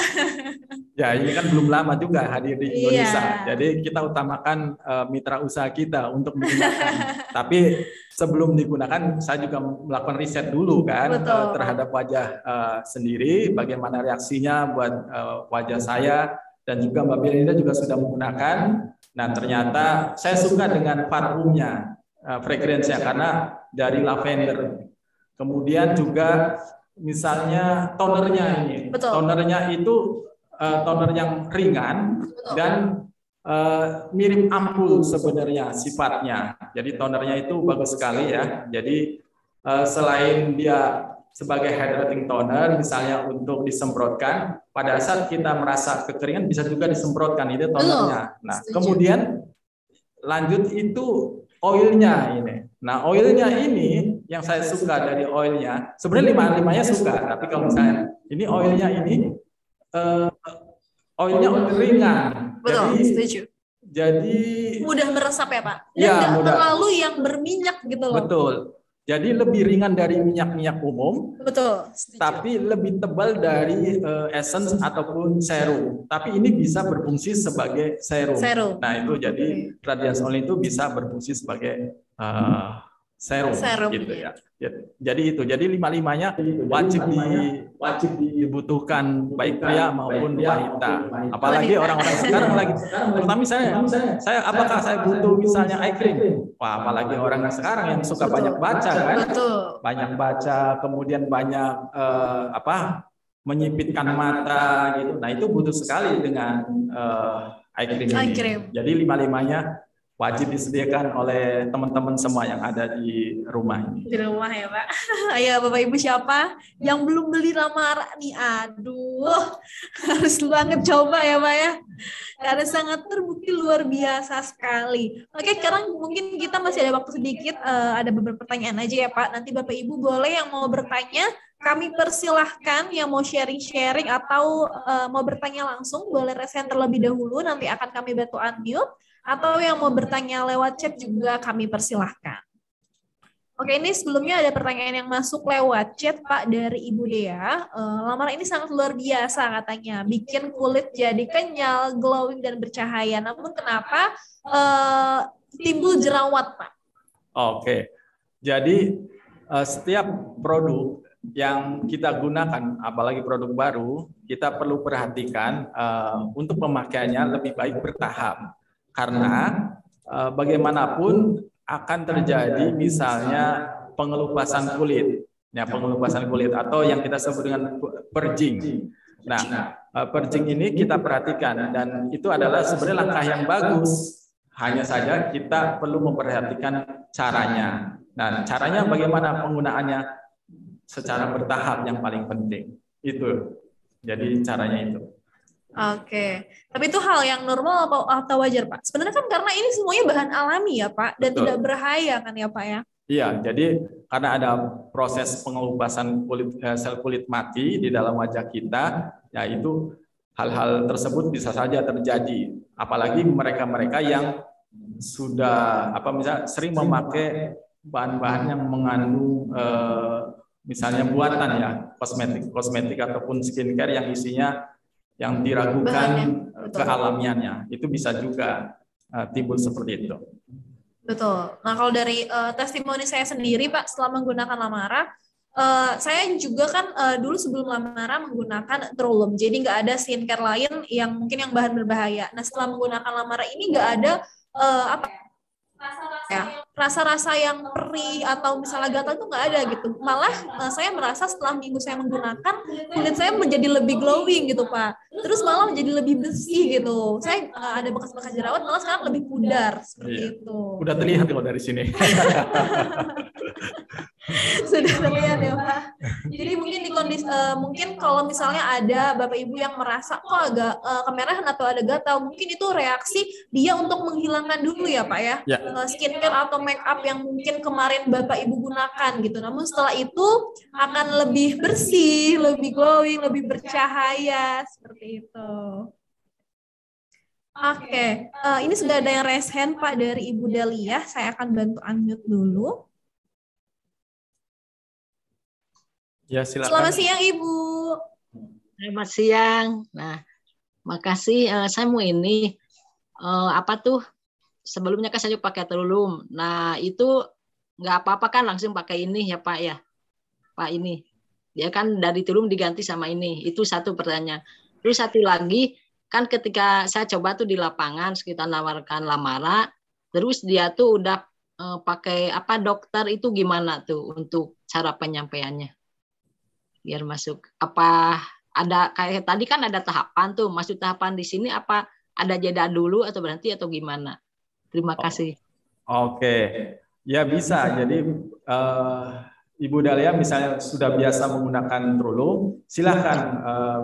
Ya, ini kan belum lama juga hadir di Indonesia. Iya. Jadi kita utamakan mitra usaha kita untuk menggunakan. Tapi sebelum digunakan, saya juga melakukan riset dulu kan Betul. terhadap wajah sendiri, bagaimana reaksinya buat wajah saya, dan juga Mbak Belinda juga sudah menggunakan. Nah, ternyata saya suka dengan parfumnya, frekuensinya karena dari lavender. Kemudian juga misalnya tonernya ini, Betul. tonernya itu toner yang ringan dan mirip ampul sebenarnya sifatnya. Jadi tonernya itu bagus sekali ya. Jadi selain dia sebagai hydrating toner, misalnya untuk disemprotkan, pada saat kita merasa kekeringan bisa juga disemprotkan, itu tonernya. Nah, kemudian lanjut itu oilnya ini. Nah, oilnya ini yang saya suka dari oilnya, sebenarnya lima-limanya suka, tapi kalau misalnya ini oilnya ini oilnya oil ringan. Betul, jadi, setuju. Jadi mudah meresap ya Pak? Dan ya, nggak mudah. terlalu yang berminyak gitu loh. Betul. Jadi lebih ringan dari minyak-minyak umum. Betul. Setuju. Tapi lebih tebal dari essence ataupun serum. Tapi ini bisa berfungsi sebagai serum. Nah itu jadi Radiance Oil itu bisa berfungsi sebagai serum gitu ya. Jadi itu, jadi lima-limanya wajib dibutuhkan baik pria maupun wanita. Apalagi orang-orang sekarang lagi, terutama saya apakah saya butuh misalnya eye cream? Wah, apalagi orang sekarang yang suka banyak baca kan? Banyak baca, kemudian banyak menyipitkan mata gitu. Nah itu butuh sekali dengan eye cream ini. Jadi lima-limanya wajib disediakan oleh teman-teman semua yang ada di rumah ini. Di rumah ya Pak. Ayo Bapak Ibu siapa yang belum beli Lamara nih? Aduh, harus banget coba ya Pak ya. Karena sangat terbukti luar biasa sekali. Oke, sekarang mungkin kita masih ada waktu sedikit. Ada beberapa pertanyaan aja ya Pak. Nanti Bapak Ibu boleh yang mau bertanya, kami persilahkan yang mau sharing-sharing atau mau bertanya langsung, boleh raise hand terlebih dahulu. Nanti akan kami bantu unmute. Atau yang mau bertanya lewat chat juga kami persilahkan. Oke, ini sebelumnya ada pertanyaan yang masuk lewat chat Pak dari Ibu Dea. Lamara ini sangat luar biasa katanya, bikin kulit jadi kenyal, glowing dan bercahaya. Namun kenapa timbul jerawat Pak? Oke, jadi setiap produk yang kita gunakan, apalagi produk baru, kita perlu perhatikan untuk pemakaiannya lebih baik bertahap. Karena bagaimanapun akan terjadi misalnya pengelupasan kulit, ya pengelupasan kulit atau yang kita sebut dengan purging. Nah, purging ini kita perhatikan dan itu adalah sebenarnya langkah yang bagus. Hanya saja kita perlu memperhatikan caranya. Nah, caranya bagaimana penggunaannya secara bertahap yang paling penting. Itu. Jadi caranya itu. Oke, tapi itu hal yang normal atau wajar Pak? Sebenarnya kan karena ini semuanya bahan alami ya Pak, dan tidak berbahaya kan ya Pak ya? Iya, jadi karena ada proses pengelupasan sel kulit mati di dalam wajah kita, ya itu hal-hal tersebut bisa saja terjadi. Apalagi mereka-mereka yang sudah misalnya sering memakai bahan-bahan yang mengandung misalnya buatan ya, kosmetik ataupun skincare yang isinya yang diragukan kealamiannya, itu bisa juga timbul seperti itu. Betul. Nah kalau dari testimoni saya sendiri Pak, setelah menggunakan Lamara, saya juga kan dulu sebelum Lamara menggunakan Trulum, jadi nggak ada skincare lain yang mungkin yang bahan berbahaya. Nah setelah menggunakan Lamara ini nggak ada rasa-rasa yang perih atau misalnya gatal itu nggak ada gitu. Malah saya merasa setelah minggu saya menggunakan, kulit saya menjadi lebih glowing gitu Pak. Terus malah menjadi lebih bersih gitu. Saya ada bekas-bekas jerawat malah sekarang lebih pudar seperti itu. Udah terlihat kalau dari sini. Sudah terlihat ya Pak. Jadi mungkin di kondisi mungkin kalau misalnya ada Bapak Ibu yang merasa kok agak kemerahan atau ada gatal, mungkin itu reaksi dia untuk menghilangkan dulu ya Pak ya, skincare atau make up yang mungkin kemarin Bapak Ibu gunakan gitu. Namun setelah itu akan lebih bersih, lebih glowing, lebih bercahaya seperti itu. Oke, ini sudah ada yang raise hand Pak dari Ibu Dahlia. Saya akan bantu unmute dulu. Ya, silakan. Selamat siang Ibu. Selamat siang. Nah, Makasih. Saya mau ini apa tuh? Sebelumnya kan saya pakai Trulum. Nah itu nggak apa-apa kan langsung pakai ini ya Pak ya. Pak ini. Dia kan dari Trulum diganti sama ini. Itu satu pertanyaan. Terus satu lagi kan ketika saya coba tuh di lapangan sekitar nawarkan lamaran, terus dia tuh udah pakai apa dokter itu gimana tuh untuk cara penyampaiannya biar masuk? Apa ada kayak tadi kan ada tahapan tuh, masuk tahapan di sini apa ada jeda dulu atau berhenti atau gimana? Terima kasih. Oke, ya bisa. Jadi Ibu Dahlia misalnya sudah biasa menggunakan Trulum, silahkan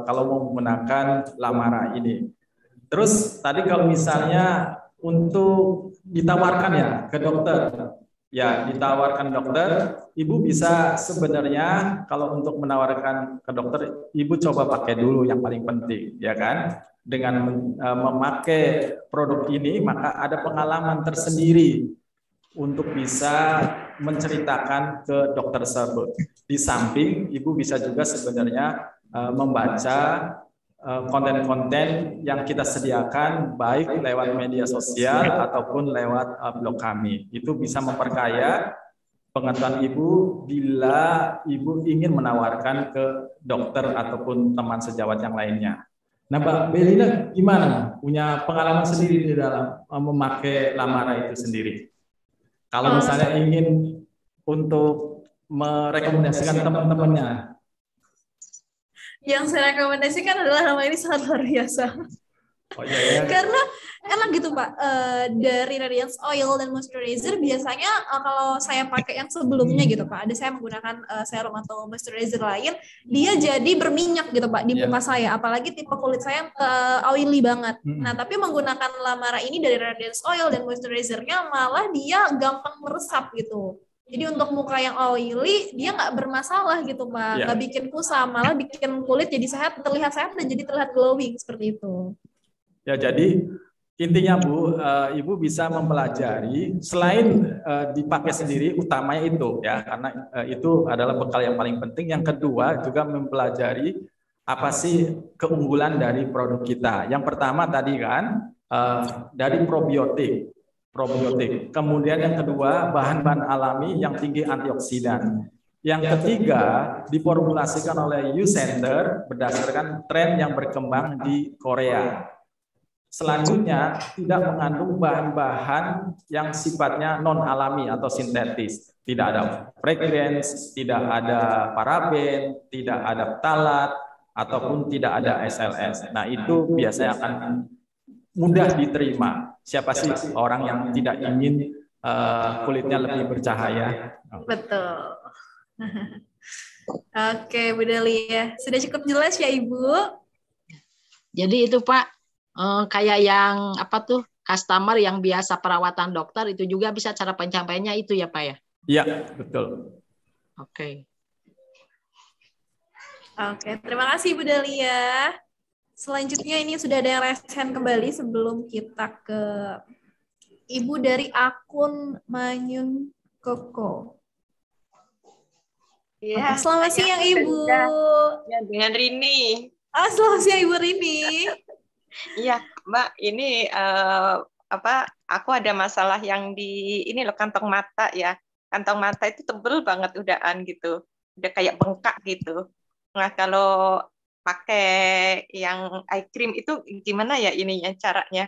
kalau mau menggunakan Lamara ini. Terus tadi kalau misalnya untuk ditawarkan ya ke dokter, ya ditawarkan dokter, Ibu bisa sebenarnya kalau untuk menawarkan ke dokter, Ibu coba pakai dulu yang paling penting, ya kan? Dengan memakai produk ini, maka ada pengalaman tersendiri untuk bisa menceritakan ke dokter tersebut. Di samping Ibu bisa juga sebenarnya membaca konten-konten yang kita sediakan baik lewat media sosial ataupun lewat blog kami. Itu bisa memperkaya pengetahuan Ibu bila Ibu ingin menawarkan ke dokter ataupun teman sejawat yang lainnya. Nah, Mbak Belina gimana? Punya pengalaman sendiri di dalam memakai Lamara itu sendiri? Kalau misalnya ingin untuk merekomendasikan teman-temannya. Yang saya rekomendasikan adalah nama ini sangat luar biasa. Oh iya, iya. Karena enak gitu Pak, dari Radiance Oil dan Moisturizer biasanya kalau saya pakai yang sebelumnya gitu Pak, ada saya menggunakan serum atau moisturizer lain, dia jadi berminyak gitu Pak di muka saya, apalagi tipe kulit saya oily banget. Nah tapi menggunakan Lamara ini dari Radiance Oil dan Moisturizernya malah dia gampang meresap gitu. Jadi untuk muka yang oily dia nggak bermasalah gitu Pak, nggak bikin kusam, malah bikin kulit jadi sehat, terlihat sehat dan jadi terlihat glowing seperti itu. Ya, jadi intinya Bu, Ibu bisa mempelajari selain dipakai sendiri, utamanya itu ya, karena itu adalah bekal yang paling penting. Yang kedua juga mempelajari apa sih keunggulan dari produk kita. Yang pertama tadi kan dari probiotik. Kemudian yang kedua bahan-bahan alami yang tinggi antioksidan. Yang ketiga diformulasikan oleh U Center berdasarkan tren yang berkembang di Korea. Selanjutnya, tidak mengandung bahan-bahan yang sifatnya non-alami atau sintetis. Tidak ada fragrance, tidak ada paraben, tidak ada phthalat, ataupun tidak ada SLS. Nah, itu biasanya akan mudah diterima. Siapa sih orang yang tidak ingin kulitnya lebih bercahaya? Betul. Oke, Bu Dahlia. Sudah cukup jelas ya, Ibu? Jadi itu Pak, kayak yang apa tuh customer yang biasa perawatan dokter itu juga bisa cara penyampaiannya itu ya Pak ya? Iya, betul. Oke. Oke, terima kasih Bu Dahlia. Selanjutnya ini sudah ada yang raise hand kembali sebelum kita ke Ibu dari akun Manyun Koko. Iya. Selamat siang Ibu. Ya, dengan Rini. Selamat siang Ibu Rini. Iya, Mbak, ini aku ada masalah yang di ini loh, kantong mata ya. Kantong mata itu tebel banget udahan gitu. Udah kayak bengkak gitu. Nah, kalau pakai yang eye cream itu gimana ya ininya caranya?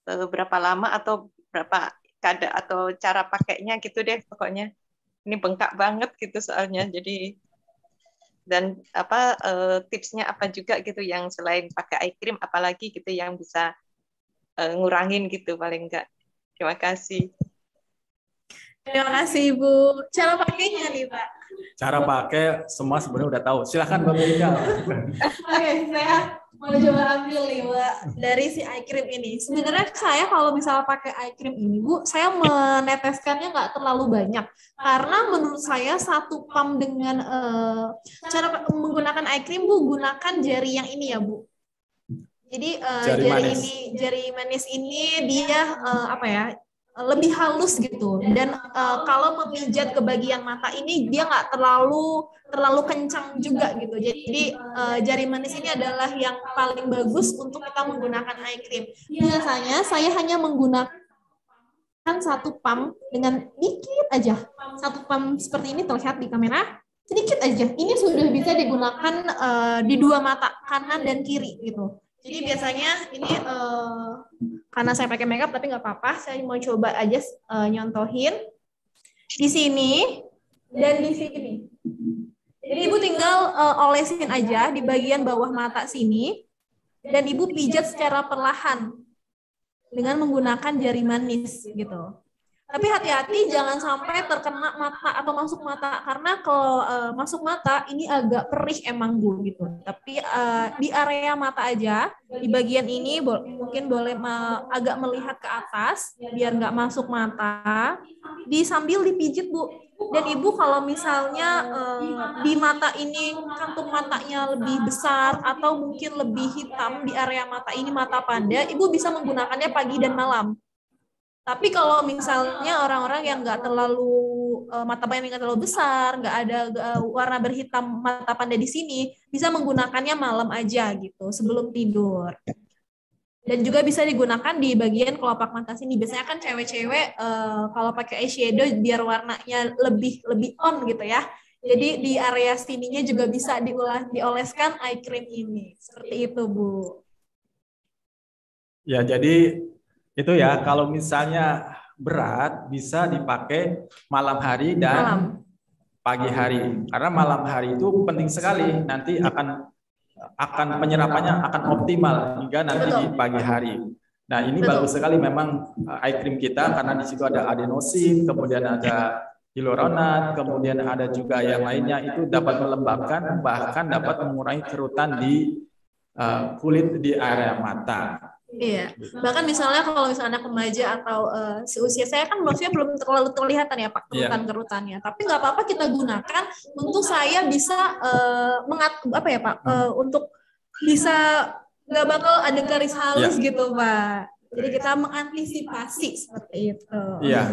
Berapa lama atau berapa kadar atau cara pakainya gitu deh pokoknya. Ini bengkak banget gitu soalnya. Jadi dan tipsnya apa juga gitu yang selain pakai eye cream apalagi gitu yang bisa ngurangin gitu paling enggak. Terima kasih. Terima kasih Ibu. Cara pakainya nih Pak. Cara pakai semua sebenarnya udah tahu. Silakan Mbak Melika. Oke, saya mau coba ambil nih Mbak dari si eye cream ini. Sebenarnya saya kalau misalnya pakai eye cream ini Bu, saya meneteskannya nggak terlalu banyak. Karena menurut saya satu pump dengan cara menggunakan eye cream Bu, gunakan jari yang ini ya Bu. Jadi jari manis ini dia lebih halus gitu. Dan kalau memijat ke bagian mata ini dia nggak terlalu kencang juga gitu. Jadi jari manis ini adalah yang paling bagus untuk kita menggunakan eye cream. Biasanya saya hanya menggunakan satu pump dengan dikit aja. Satu pump seperti ini terlihat di kamera. Sedikit aja. Ini sudah bisa digunakan di dua mata, kanan dan kiri gitu. Jadi biasanya ini karena saya pakai makeup tapi nggak apa-apa, saya mau coba aja nyontohin di sini dan di sini. Jadi Ibu tinggal olesin aja di bagian bawah mata sini dan Ibu pijat secara perlahan dengan menggunakan jari manis gitu. Tapi hati-hati jangan sampai terkena mata atau masuk mata, karena kalau masuk mata ini agak perih emang Bu gitu. Tapi di area mata aja, di bagian ini mungkin boleh agak melihat ke atas biar nggak masuk mata. Sambil dipijit Bu. Dan Ibu kalau misalnya di mata ini kantung matanya lebih besar atau mungkin lebih hitam di area mata ini, mata panda, Ibu bisa menggunakannya pagi dan malam. Tapi kalau misalnya orang-orang yang nggak terlalu mata panda nggak terlalu besar, nggak ada warna berhitam mata panda di sini, bisa menggunakannya malam aja gitu sebelum tidur. Dan juga bisa digunakan di bagian kelopak mata sini. Biasanya kan cewek-cewek kalau pakai eyeshadow biar warnanya lebih on gitu ya. Jadi di area sininya juga bisa dioleskan eye cream ini. Seperti itu Bu. Ya, jadi itu ya, kalau misalnya berat bisa dipakai malam hari dan pagi hari. Karena malam hari itu penting sekali, nanti akan penyerapannya akan optimal hingga nanti di pagi hari. Nah, ini bagus sekali memang eye cream kita karena di situ ada adenosin, kemudian ada hyaluronat, kemudian ada juga yang lainnya, itu dapat melembabkan, bahkan dapat mengurangi kerutan di kulit di area mata. Iya, bahkan misalnya kalau misalnya anak remaja atau seusia saya kan maksudnya belum terlalu kelihatan ya Pak kerutan-kerutannya, tapi nggak apa-apa kita gunakan untuk saya bisa untuk bisa nggak bakal ada garis halus gitu Pak. Jadi kita mengantisipasi seperti itu. Iya.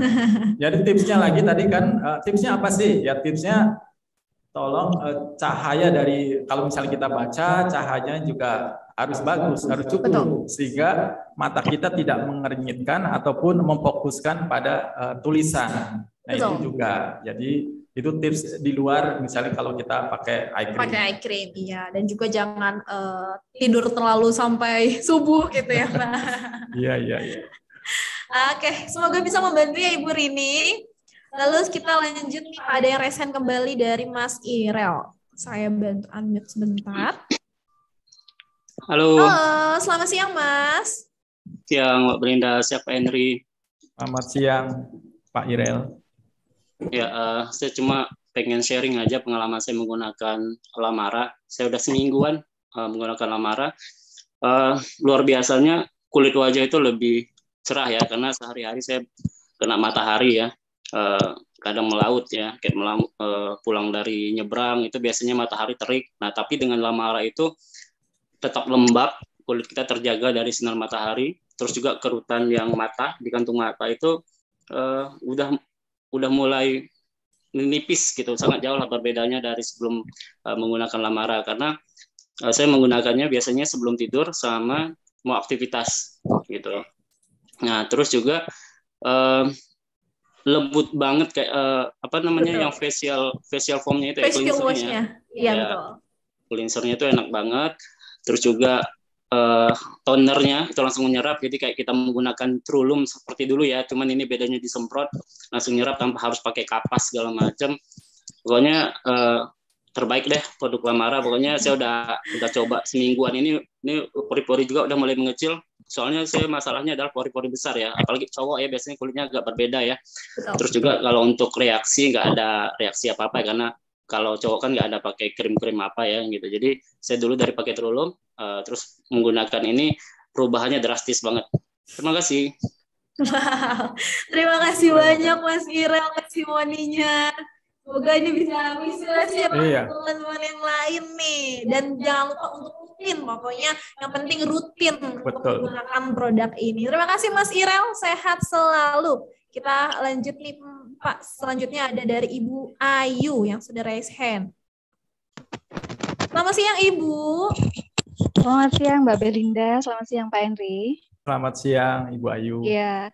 Jadi tipsnya lagi tadi kan, tipsnya apa sih? Ya tipsnya tolong cahaya dari, kalau misalnya kita baca, cahayanya juga harus bagus, harus cukup, sehingga mata kita tidak mengernyitkan ataupun memfokuskan pada tulisan. Nah itu juga, jadi itu tips di luar misalnya kalau kita pakai eye cream. Pakai eye cream, iya. Dan juga jangan tidur terlalu sampai subuh gitu ya Pak. Iya. Oke, semoga bisa membantu ya Ibu Rini. Lalu kita lanjut nih, ada yang resen kembali dari Mas Irel. Saya bantu unmute sebentar. Halo, selamat siang Mas. Siang Mbak Brenda, siapa Henry? Selamat siang Pak Irel. Ya, saya cuma pengen sharing aja pengalaman saya menggunakan Lamara. Saya udah semingguan menggunakan Lamara. Luar biasanya kulit wajah itu lebih cerah ya, karena sehari-hari saya kena matahari ya. Kadang melaut ya, kayak pulang dari nyebrang itu biasanya matahari terik. Nah, tapi dengan Lamara itu tetap lembab, kulit kita terjaga dari sinar matahari. Terus juga kerutan yang mata di kantung mata itu udah mulai nipis gitu, sangat jauh lah perbedaannya dari sebelum menggunakan Lamara, karena saya menggunakannya biasanya sebelum tidur sama mau aktivitas gitu. Nah, terus juga lembut banget kayak yang facial foamnya itu facial washnya. Iya betul. Cleansernya itu enak banget. Terus juga tonernya itu langsung menyerap, jadi kayak kita menggunakan Trulum seperti dulu ya, cuman ini bedanya disemprot langsung nyerap tanpa harus pakai kapas segala macam. Pokoknya terbaik deh produk Lamara. Pokoknya saya udah coba semingguan ini pori-pori juga udah mulai mengecil. Soalnya saya masalahnya adalah pori-pori besar ya, apalagi cowok ya, biasanya kulitnya agak berbeda ya. Betul. Terus juga kalau untuk reaksi nggak ada reaksi apa-apa, karena kalau cowok kan nggak ada pakai krim-krim apa ya gitu. Jadi saya dulu dari pakai Trulum, terus menggunakan ini perubahannya drastis banget. Terima kasih. Wow. Terima kasih banyak Mas Irel testimoninya. Semoga ini bisa inspirasi teman-teman yang lain nih. Dan jangan lupa untuk disiplin pokoknya, yang penting rutin untuk Betul. menggunakan produk ini. Terima kasih Mas Irel, sehat selalu. Kita lanjut nih Pak, selanjutnya ada dari Ibu Ayu yang sudah raise hand. Selamat siang Ibu. Selamat siang Mbak Belinda, selamat siang Pak Henry. Selamat siang Ibu Ayu. Ya,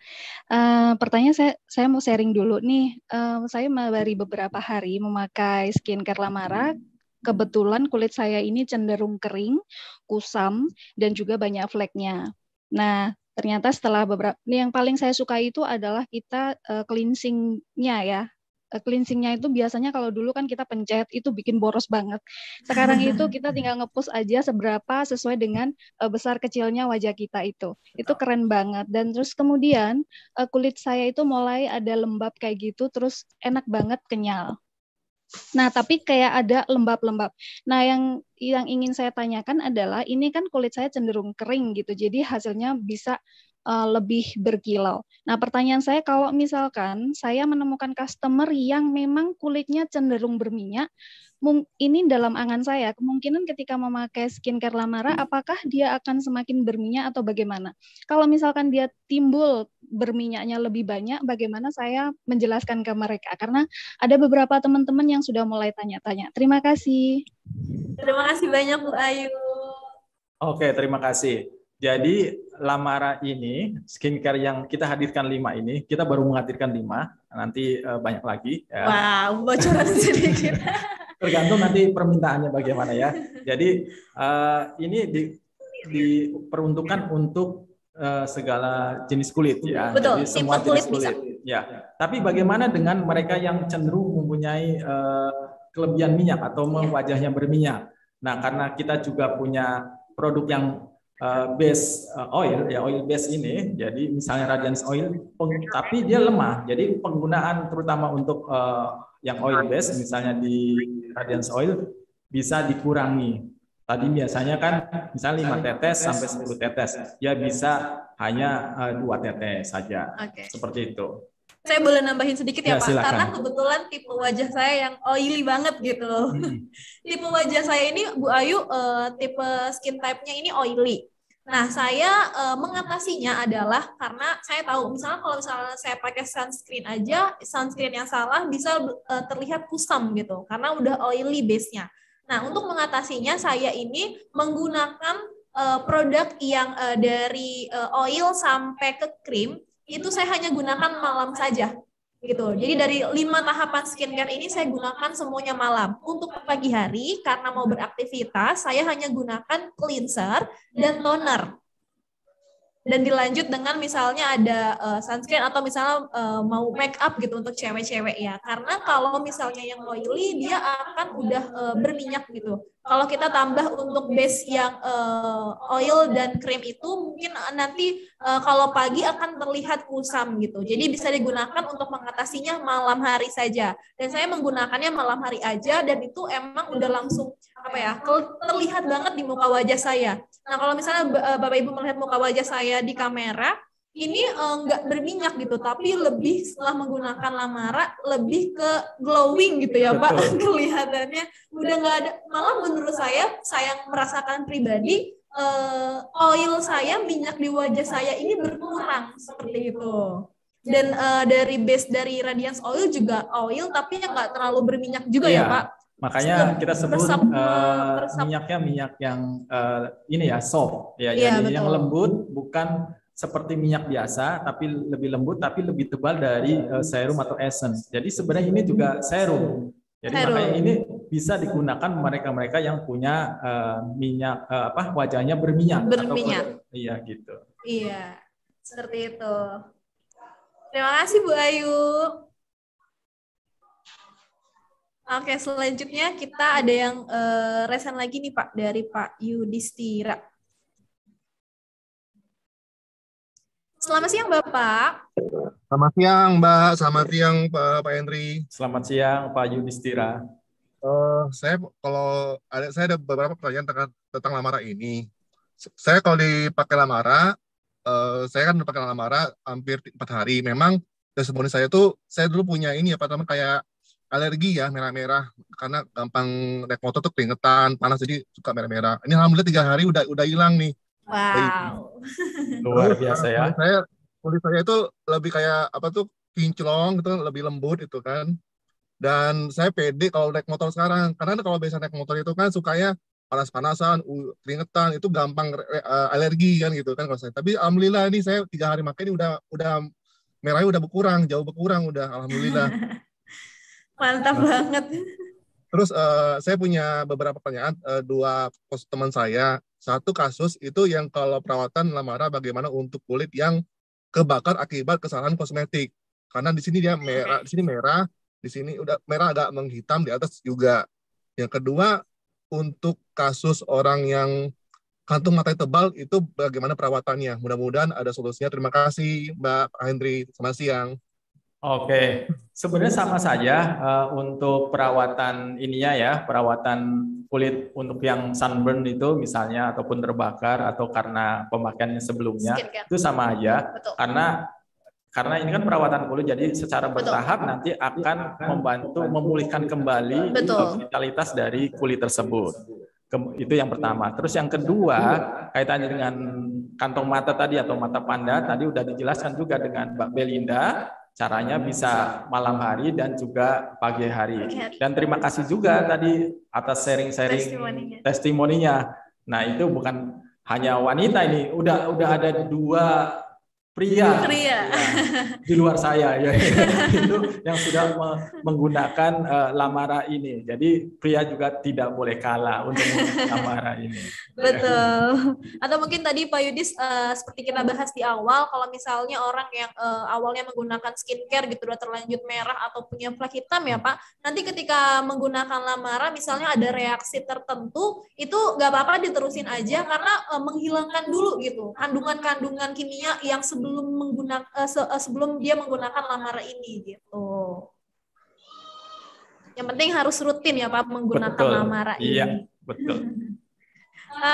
pertanyaan saya mau sharing dulu nih. Saya dari beberapa hari memakai skincare Lamara. Kebetulan kulit saya ini cenderung kering, kusam, dan juga banyak fleknya. Nah, ternyata setelah yang paling saya suka itu adalah kita cleansing-nya ya. Cleansing-nya itu biasanya kalau dulu kan kita pencet itu bikin boros banget. Sekarang itu kita tinggal nge-push aja seberapa sesuai dengan besar kecilnya wajah kita itu. Itu keren banget. Dan terus kemudian kulit saya itu mulai ada lembab kayak gitu, terus enak banget, kenyal. Nah, tapi kayak ada lembab-lembab. Nah, yang ingin saya tanyakan adalah ini kan kulit saya cenderung kering gitu. Jadi hasilnya bisa lebih berkilau. Nah, pertanyaan saya kalau misalkan saya menemukan customer yang memang kulitnya cenderung berminyak, ini dalam angan saya, kemungkinan ketika memakai skincare Lamara, apakah dia akan semakin berminyak atau bagaimana? Kalau misalkan dia timbul berminyaknya lebih banyak, bagaimana saya menjelaskan ke mereka? Karena ada beberapa teman-teman yang sudah mulai tanya-tanya. Terima kasih. Terima kasih banyak Bu Ayu. Oke, terima kasih. Jadi Lamara ini, skincare yang kita hadirkan 5 ini, kita baru menghadirkan 5, nanti banyak lagi. Ya. Wow, bocoran sedikit. Tergantung nanti permintaannya bagaimana ya. Jadi ini diperuntukkan untuk segala jenis kulit ya. Betul, jadi semua tipe jenis kulit. Ya. Tapi bagaimana dengan mereka yang cenderung mempunyai kelebihan minyak atau wajahnya berminyak? Nah, karena kita juga punya produk yang base oil ya, oil base ini, jadi misalnya Radiance Oil, tapi dia lemah. Jadi penggunaan terutama untuk yang oil base, misalnya di Radiance Oil bisa dikurangi. Tadi biasanya kan misalnya 5 tetes sampai 10 tetes, ya bisa hanya 2 tetes saja. Seperti itu. Saya boleh nambahin sedikit ya, Pak? Silakan. Karena kebetulan tipe wajah saya yang oily banget gitu. Tipe wajah saya ini, Bu Ayu, tipe skin type-nya ini oily. Nah, saya mengatasinya adalah karena saya tahu, kalau misalnya saya pakai sunscreen aja, sunscreen yang salah bisa terlihat kusam gitu, karena udah oily base-nya. Nah, untuk mengatasinya, saya ini menggunakan produk yang dari oil sampai ke krim, itu saya hanya gunakan malam saja. Gitu. Jadi dari 5 tahapan skincare ini saya gunakan semuanya malam. Untuk pagi hari karena mau beraktivitas saya hanya gunakan cleanser dan toner. Dan dilanjut dengan misalnya ada sunscreen atau misalnya mau make up gitu untuk cewek-cewek ya. Karena kalau misalnya yang oily dia akan udah berminyak gitu. Kalau kita tambah untuk base yang oil dan krim itu mungkin nanti kalau pagi akan terlihat kusam gitu. Jadi bisa digunakan untuk mengatasinya malam hari saja. Dan saya menggunakannya malam hari aja dan itu emang udah langsung terlihat banget di muka wajah saya. Nah, kalau misalnya Bapak Ibu melihat muka wajah saya di kamera, ini nggak berminyak gitu, tapi lebih setelah menggunakan Lamara lebih ke glowing gitu ya, Pak. Kelihatannya udah nggak ada, malah menurut saya yang merasakan pribadi oil saya, minyak di wajah saya ini berkurang seperti itu. Dan dari base dari Radiance Oil juga oil tapi yang nggak terlalu berminyak juga ya, Pak. Makanya kita sebut minyaknya minyak yang ini ya, soft ya, jadi yang lembut, bukan seperti minyak biasa tapi lebih lembut tapi lebih tebal dari serum atau essence. Jadi sebenarnya ini juga serum. Jadi makanya ini bisa digunakan mereka-mereka yang punya minyak wajahnya berminyak. Iya gitu. Iya, seperti itu. Terima kasih Bu Ayu. Oke, selanjutnya kita ada yang resan lagi nih Pak, dari Pak Yudhistira. Selamat siang Bapak. Selamat siang Mbak, selamat siang Pak Henry. Selamat siang Pak Yudhistira. Saya ada beberapa pertanyaan tentang Lamara ini. Saya kalau dipakai Lamara, saya kan pakai Lamara hampir 4 hari. Memang testimoni saya dulu punya ini kayak alergi ya merah-merah karena gampang naik motor tuh keringetan, panas jadi suka merah-merah. Ini alhamdulillah 3 hari udah hilang nih. Wow. Luar biasa ya. Kulit saya itu lebih kayak apa tuh kinclong gitu, lebih lembut itu kan. Dan saya pede kalau naik motor sekarang, karena kalau biasa naik motor itu kan sukanya panas-panasan, keringetan, itu gampang alergi kan gitu kan kalau saya. Tapi alhamdulillah ini saya 3 hari makan ini udah merahnya udah berkurang, jauh berkurang udah, alhamdulillah. Mantap banget. Terus saya punya beberapa pertanyaan, 2 teman saya. Satu kasus itu yang kalau perawatan lamara bagaimana untuk kulit yang kebakar akibat kesalahan kosmetik. Karena di sini dia merah, di sini merah, di sini udah merah agak menghitam, di atas juga. Yang kedua, untuk kasus orang yang kantung mata tebal, itu bagaimana perawatannya? Mudah-mudahan ada solusinya. Terima kasih, Mbak Hendri. Selamat siang. Oke, sebenarnya sama saja untuk perawatan ininya ya, perawatan kulit untuk yang sunburn itu misalnya ataupun terbakar atau karena pemakaiannya sebelumnya, itu sama aja. Betul. Karena ini kan perawatan kulit, jadi secara bertahap nanti akan membantu memulihkan kembali vitalitas dari kulit tersebut. Itu yang pertama. Terus yang kedua, kaitannya dengan kantong mata tadi atau mata panda, tadi udah dijelaskan juga dengan Mbak Belinda, caranya bisa malam hari dan juga pagi hari. Dan terima kasih juga tadi atas sharing-sharing testimoninya. Nah, itu bukan hanya wanita ini, udah ada 2 pria ya, di luar saya ya itu yang sudah menggunakan lamara ini. Jadi pria juga tidak boleh kalah untuk lamara ini. Betul. Atau mungkin tadi Pak Yudis seperti kita bahas di awal, kalau misalnya orang yang awalnya menggunakan skincare gitu udah terlanjut merah atau punya flek hitam ya Pak, nanti ketika menggunakan lamara misalnya ada reaksi tertentu, itu nggak apa-apa diterusin aja karena menghilangkan dulu gitu kandungan-kandungan kimia yang sebelum dia menggunakan lamara ini gitu. Yang penting harus rutin ya Pak menggunakan lamara ini. Iya, betul.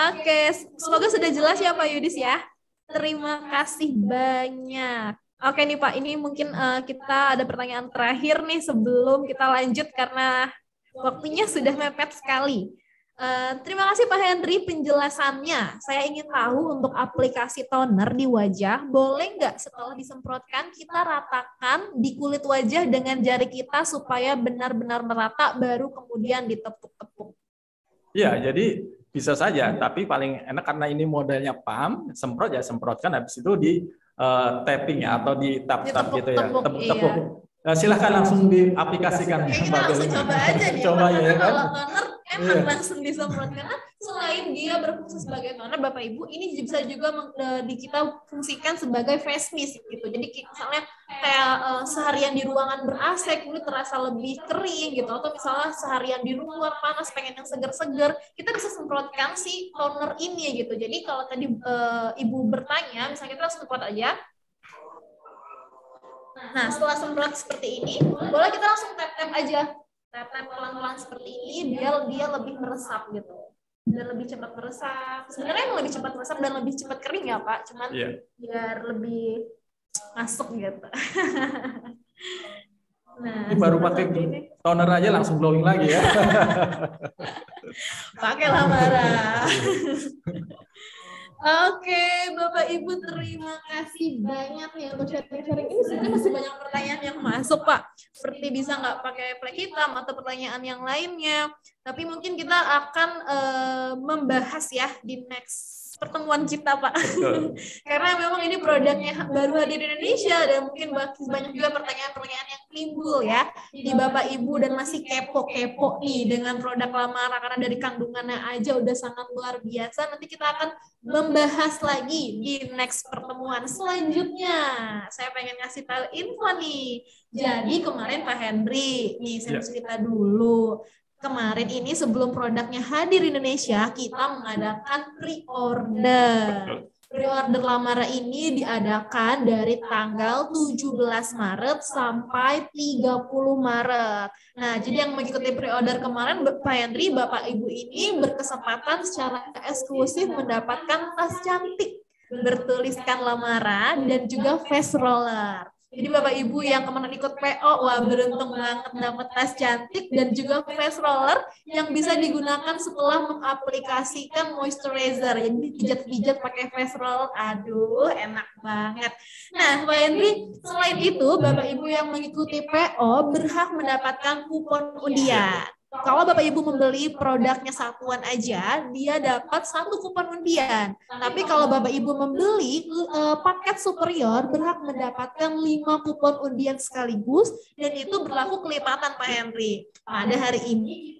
Oke, semoga sudah jelas ya Pak Yudis ya. Terima kasih banyak. Oke nih Pak, ini mungkin kita ada pertanyaan terakhir nih sebelum kita lanjut karena waktunya sudah mepet sekali. Terima kasih Pak Hendri penjelasannya. Saya ingin tahu untuk aplikasi toner di wajah, boleh nggak setelah disemprotkan kita ratakan di kulit wajah dengan jari kita supaya benar-benar merata baru kemudian ditepuk-tepuk? Iya, jadi bisa saja, tapi paling enak karena ini modelnya pump, semprotkan habis itu di tapping ya atau di tap-tap gitu ya, tepuk-tepuk. Iya. Silahkan langsung diaplikasikan. Kita langsung coba aja nih. Coba ya kan. Kalau toner emang langsung disemprot karena selain dia berfungsi sebagai toner, Bapak Ibu, ini bisa juga kita fungsikan sebagai face mist gitu. Jadi misalnya kayak seharian di ruangan ber-AC kulit terasa lebih kering gitu, atau misalnya seharian di luar panas pengen yang seger-seger, kita bisa semprotkan si toner ini gitu. Jadi kalau tadi Ibu bertanya, misalnya kita langsung semprot aja. Nah, setelah semprot seperti ini, boleh kita langsung tap-tap aja. Tap-tap pelan-pelan seperti ini, biar dia lebih meresap gitu. Dan lebih cepat meresap. Sebenarnya emang lebih cepat meresap dan lebih cepat kering ya, Pak. Cuman biar lebih masuk gitu. Nah, ini baru pakai toner aja langsung glowing lagi ya. Pakai lamara. Oke, Bapak Ibu terima kasih banyak nih untuk sharing-sharing ini. Sebenarnya masih banyak pertanyaan yang masuk, Pak. Seperti bisa nggak pakai flek hitam atau pertanyaan yang lainnya. Tapi mungkin kita akan membahas ya di next pertemuan kita, Pak. Karena memang ini produknya baru hadir di Indonesia dan mungkin banyak juga pertanyaan-pertanyaan yang timbul ya di Bapak Ibu dan masih kepo-kepo nih dengan produk lamara karena dari kandungannya aja udah sangat luar biasa. Nanti kita akan membahas lagi di next pertemuan selanjutnya. Saya pengen ngasih tahu info nih. Jadi kemarin Pak Hendri, nih saya cerita dulu. Kemarin ini sebelum produknya hadir di Indonesia, kita mengadakan pre-order. Pre-order lamara ini diadakan dari tanggal 17 Maret sampai 30 Maret. Nah, jadi yang mengikuti pre-order kemarin, Pak Hendri, Bapak Ibu ini berkesempatan secara eksklusif mendapatkan tas cantik bertuliskan lamara dan juga face roller. Jadi Bapak Ibu yang kemarin ikut PO, wah beruntung banget dapat tas cantik dan juga face roller yang bisa digunakan setelah mengaplikasikan moisturizer. Jadi pijat-pijat pakai face roller, aduh enak banget. Nah Pak Henry, selain itu Bapak Ibu yang mengikuti PO berhak mendapatkan kupon undian. Kalau Bapak Ibu membeli produknya satuan aja, dia dapat 1 kupon undian. Tapi kalau Bapak Ibu membeli paket superior, berhak mendapatkan 5 kupon undian sekaligus, dan itu berlaku kelipatan Pak Henry. Pada hari ini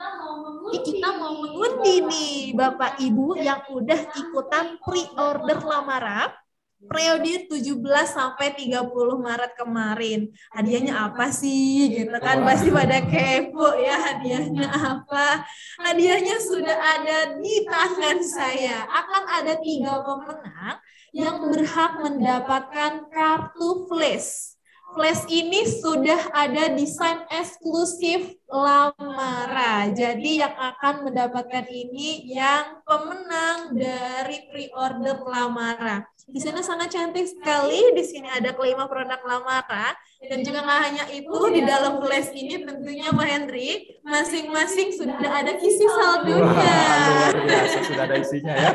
kita mau mengundi nih Bapak Ibu yang udah ikutan pre-order lamaran periode 17 sampai 30 Maret kemarin. Hadiahnya apa sih? Gitu kan pasti pada kepo ya, hadiahnya apa? Hadiahnya sudah ada di tangan saya. Akan ada 3 pemenang yang berhak mendapatkan kartu flash. Flash ini sudah ada desain eksklusif Lamara. Jadi yang akan mendapatkan ini yang pemenang dari pre-order Lamara. Di sana sangat cantik sekali. Di sini ada kelima produk Lamara. Dan juga nggak hanya itu, di dalam flash ini tentunya Pak Henry, masing-masing sudah ada isi saldonya. Wah, luar biasa, sudah ada isinya ya.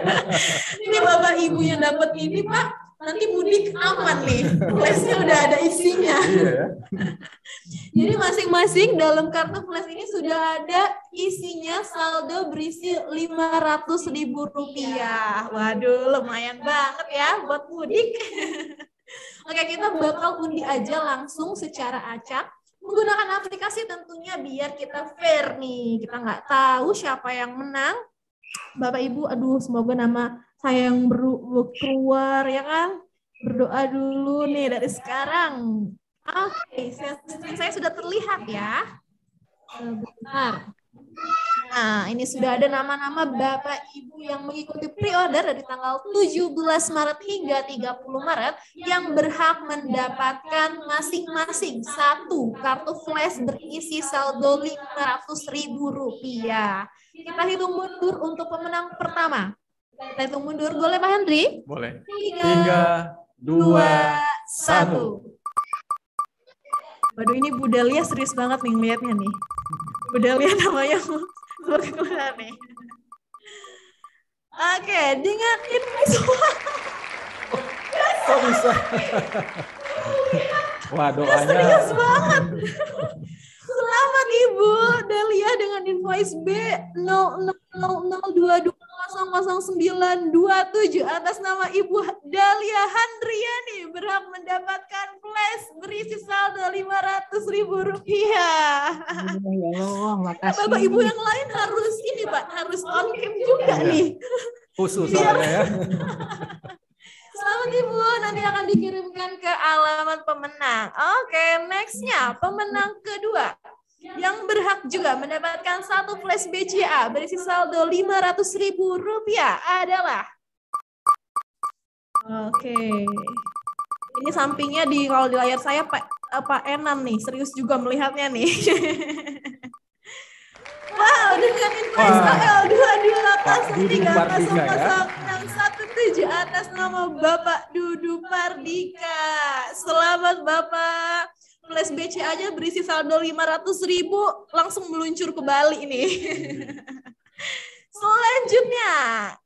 Ini Bapak Ibu yang dapat ini Pak, nanti mudik aman nih, flashnya udah ada isinya. Iya. Jadi masing-masing dalam kartu flash ini sudah ada isinya saldo berisi Rp500.000. Waduh, lumayan banget ya buat mudik. Oke, kita bakal undi aja langsung secara acak. Menggunakan aplikasi tentunya biar kita fair nih. Kita nggak tahu siapa yang menang. Bapak Ibu, aduh semoga nama saya yang keluar ya kan. Berdoa dulu nih dari sekarang. Oke, saya sudah terlihat ya. Bentar. Nah, ini sudah ada nama-nama Bapak Ibu yang mengikuti pre-order dari tanggal 17 Maret hingga 30 Maret yang berhak mendapatkan masing-masing 1 kartu flash berisi saldo Rp500.000. Kita hitung mundur untuk pemenang pertama. Kita hitung mundur, boleh Pak Henry? Boleh. 3, 2, 1. Waduh, ini Bu Dalia serius banget nih ngeliatnya nih. Bu Dalia namanya keluar nih. Oke, dengerin semua. Kok bisa? Wah, doanya. Serius banget. Selamat Ibu Dalia dengan invoice B 0002200927 atas nama Ibu Dalia Handriani berhak mendapatkan flash berisi saldo Rp500.000. Makasih. Bapak Ibu yang lain harus ini Pak, harus on cam juga nih. Khusus soalnya ya. Selamat Ibu, nanti akan dikirimkan ke alamat pemenang. Oke, next-nya pemenang kedua yang berhak juga mendapatkan 1 flash BCA berisi saldo Rp500.000 adalah. Oke, ini sampingnya kalau di layar saya Pak Enan nih, serius juga melihatnya nih. Wow, dengan invoice OL22813001617 atas nama Bapak Dudu Pardika. Selamat Bapak. Flash BCA aja berisi saldo Rp500.000 langsung meluncur ke Bali ini. Selanjutnya,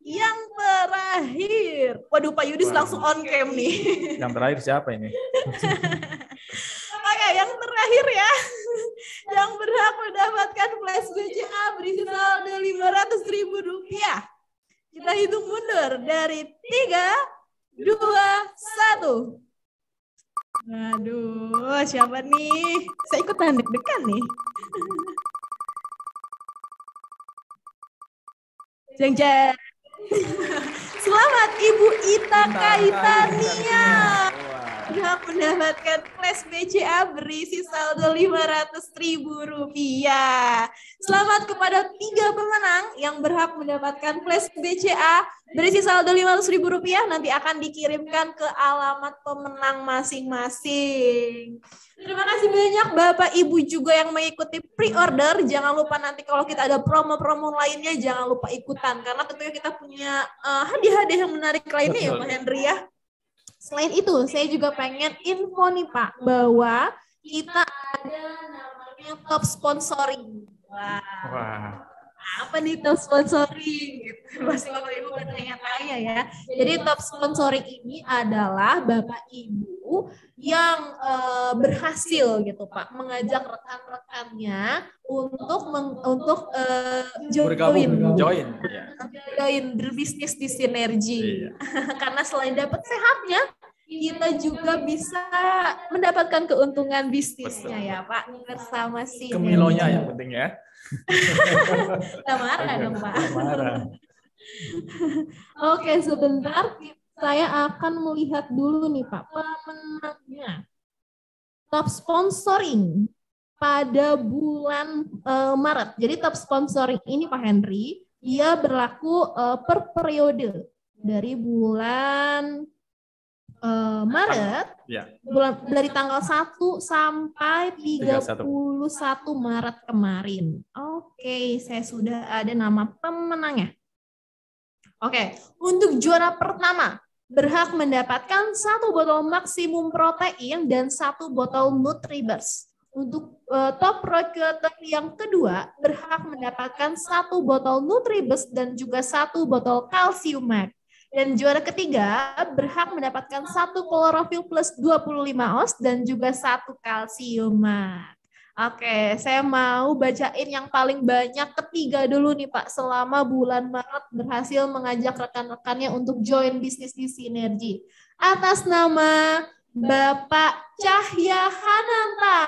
yang terakhir. Waduh, Pak Yudis langsung on cam nih. Yang terakhir siapa ini? Oke, yang terakhir ya. Yang berhak mendapatkan flash BCA berisi saldo Rp500.000. Kita hitung mundur dari 3, 2, 1. Aduh, siapa nih? Saya ikutan deg-degan nih. Jeng-jeng. Selamat Ibu Ita Kaitania. Berhak mendapatkan flash BCA berisi saldo Rp500.000. Selamat kepada 3 pemenang yang berhak mendapatkan flash BCA berisi saldo Rp500.000 nanti akan dikirimkan ke alamat pemenang masing-masing. Terima kasih banyak Bapak Ibu juga yang mengikuti pre-order. Jangan lupa nanti kalau kita ada promo-promo lainnya jangan lupa ikutan karena tentunya kita punya hadiah-hadiah yang menarik lainnya. Betul. Ya Pak Henry ya. Selain itu, saya juga pengen info nih Pak, bahwa kita ada namanya top sponsoring. Wah. Apa nih top sponsoring? Gitu. Masih Bapak Ibu bertanya-tanya ya. Jadi top sponsoring ini adalah Bapak Ibu yang berhasil gitu Pak, mengajak rekan-rekannya untuk join berbisnis di Sinergi. Karena selain dapat sehatnya, kita juga bisa mendapatkan keuntungan bisnisnya ya Pak, bersama Sinergi. Kemilonya yang penting ya. Nggak marah dong Pak. Oke, sebentar saya akan melihat dulu nih Pak pemenangnya. Top sponsoring pada bulan Maret. Jadi top sponsoring ini Pak Henry, dia berlaku per periode dari bulan Maret, dari tanggal 1 sampai 31 Maret kemarin. Oke, saya sudah ada nama pemenangnya. Oke, untuk juara pertama berhak mendapatkan 1 botol maksimum protein dan 1 botol Nutribus. Untuk top recruiter yang kedua berhak mendapatkan 1 botol Nutribus dan juga 1 botol Calcium Max. Dan juara ketiga berhak mendapatkan 1 klorofil plus 25 oz dan juga 1 kalsium. Oke, saya mau bacain yang paling banyak ketiga dulu nih Pak. Selama bulan Maret berhasil mengajak rekan-rekannya untuk join bisnis di Sinergi. Atas nama Bapak Cahya Hananta.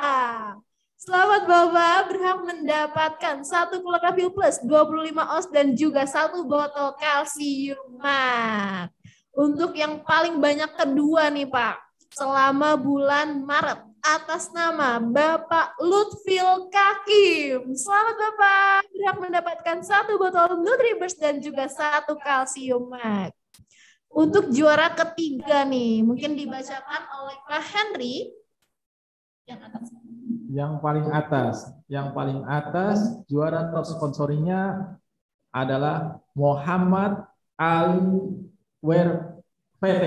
Selamat Bapak, berhak mendapatkan 1 klorofil plus 25 oz dan juga 1 botol kalsium mat. Untuk yang paling banyak kedua nih Pak, selama bulan Maret atas nama Bapak Lutfil Kakim. Selamat Bapak, berhak mendapatkan 1 botol Nutribus dan juga 1 kalsium mat. Untuk juara ketiga nih, mungkin dibacakan oleh Pak Henry. Yang atas. Yang paling atas juara top sponsoringnya adalah Muhammad Ali PT.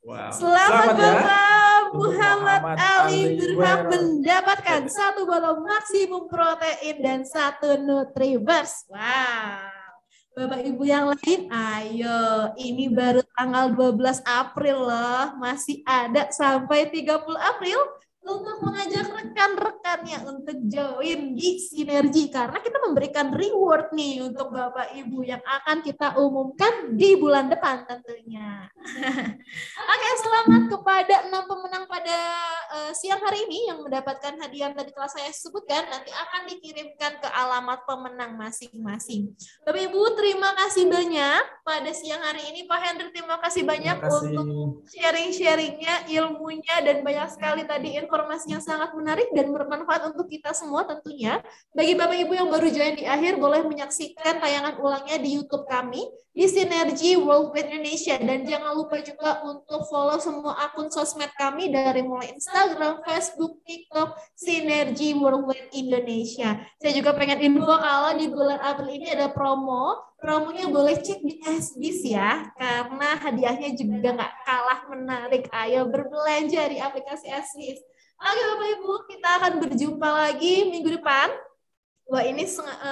Wow. Selamat Bapak Muhammad Ali berhak mendapatkan 1 botol maksimum protein dan 1 Nutribus. Wow. Bapak Ibu yang lain, ayo, ini baru tanggal 12 April loh, masih ada sampai 30 April untuk mengajak rekan-rekannya untuk join di Sinergi, karena kita memberikan reward nih untuk Bapak Ibu yang akan kita umumkan di bulan depan tentunya. Oke, selamat kepada 6 pemenang pada siang hari ini yang mendapatkan hadiah yang tadi telah saya sebutkan, nanti akan dikirimkan ke alamat pemenang masing-masing. Bapak Ibu, terima kasih banyak pada siang hari ini. Pak Henry, terima kasih banyak untuk sharing-sharingnya, ilmunya, dan banyak sekali tadi informasi yang sangat menarik dan bermanfaat untuk kita semua tentunya. Bagi Bapak Ibu yang baru join di akhir, boleh menyaksikan tayangan ulangnya di YouTube kami, di Sinergi Worldwide Indonesia. Dan jangan lupa juga untuk follow semua akun sosmed kami dari mulai Instagram, Facebook, TikTok, Sinergi Worldwide Indonesia. Saya juga pengen info kalau di bulan April ini ada promonya boleh cek di SBIS ya, karena hadiahnya juga nggak kalah menarik. Ayo berbelanja di aplikasi SBIS. Oke Bapak Ibu, kita akan berjumpa lagi minggu depan. Wah, ini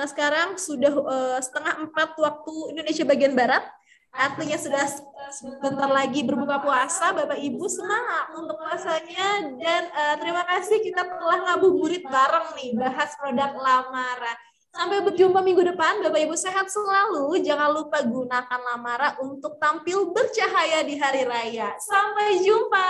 sekarang sudah 3:30 waktu Indonesia bagian Barat. Artinya sudah sebentar lagi berbuka puasa. Bapak Ibu semangat untuk puasanya. Dan terima kasih kita telah ngabuburit bareng nih, bahas produk Lamara. Sampai berjumpa minggu depan. Bapak Ibu sehat selalu. Jangan lupa gunakan Lamara untuk tampil bercahaya di hari raya. Sampai jumpa.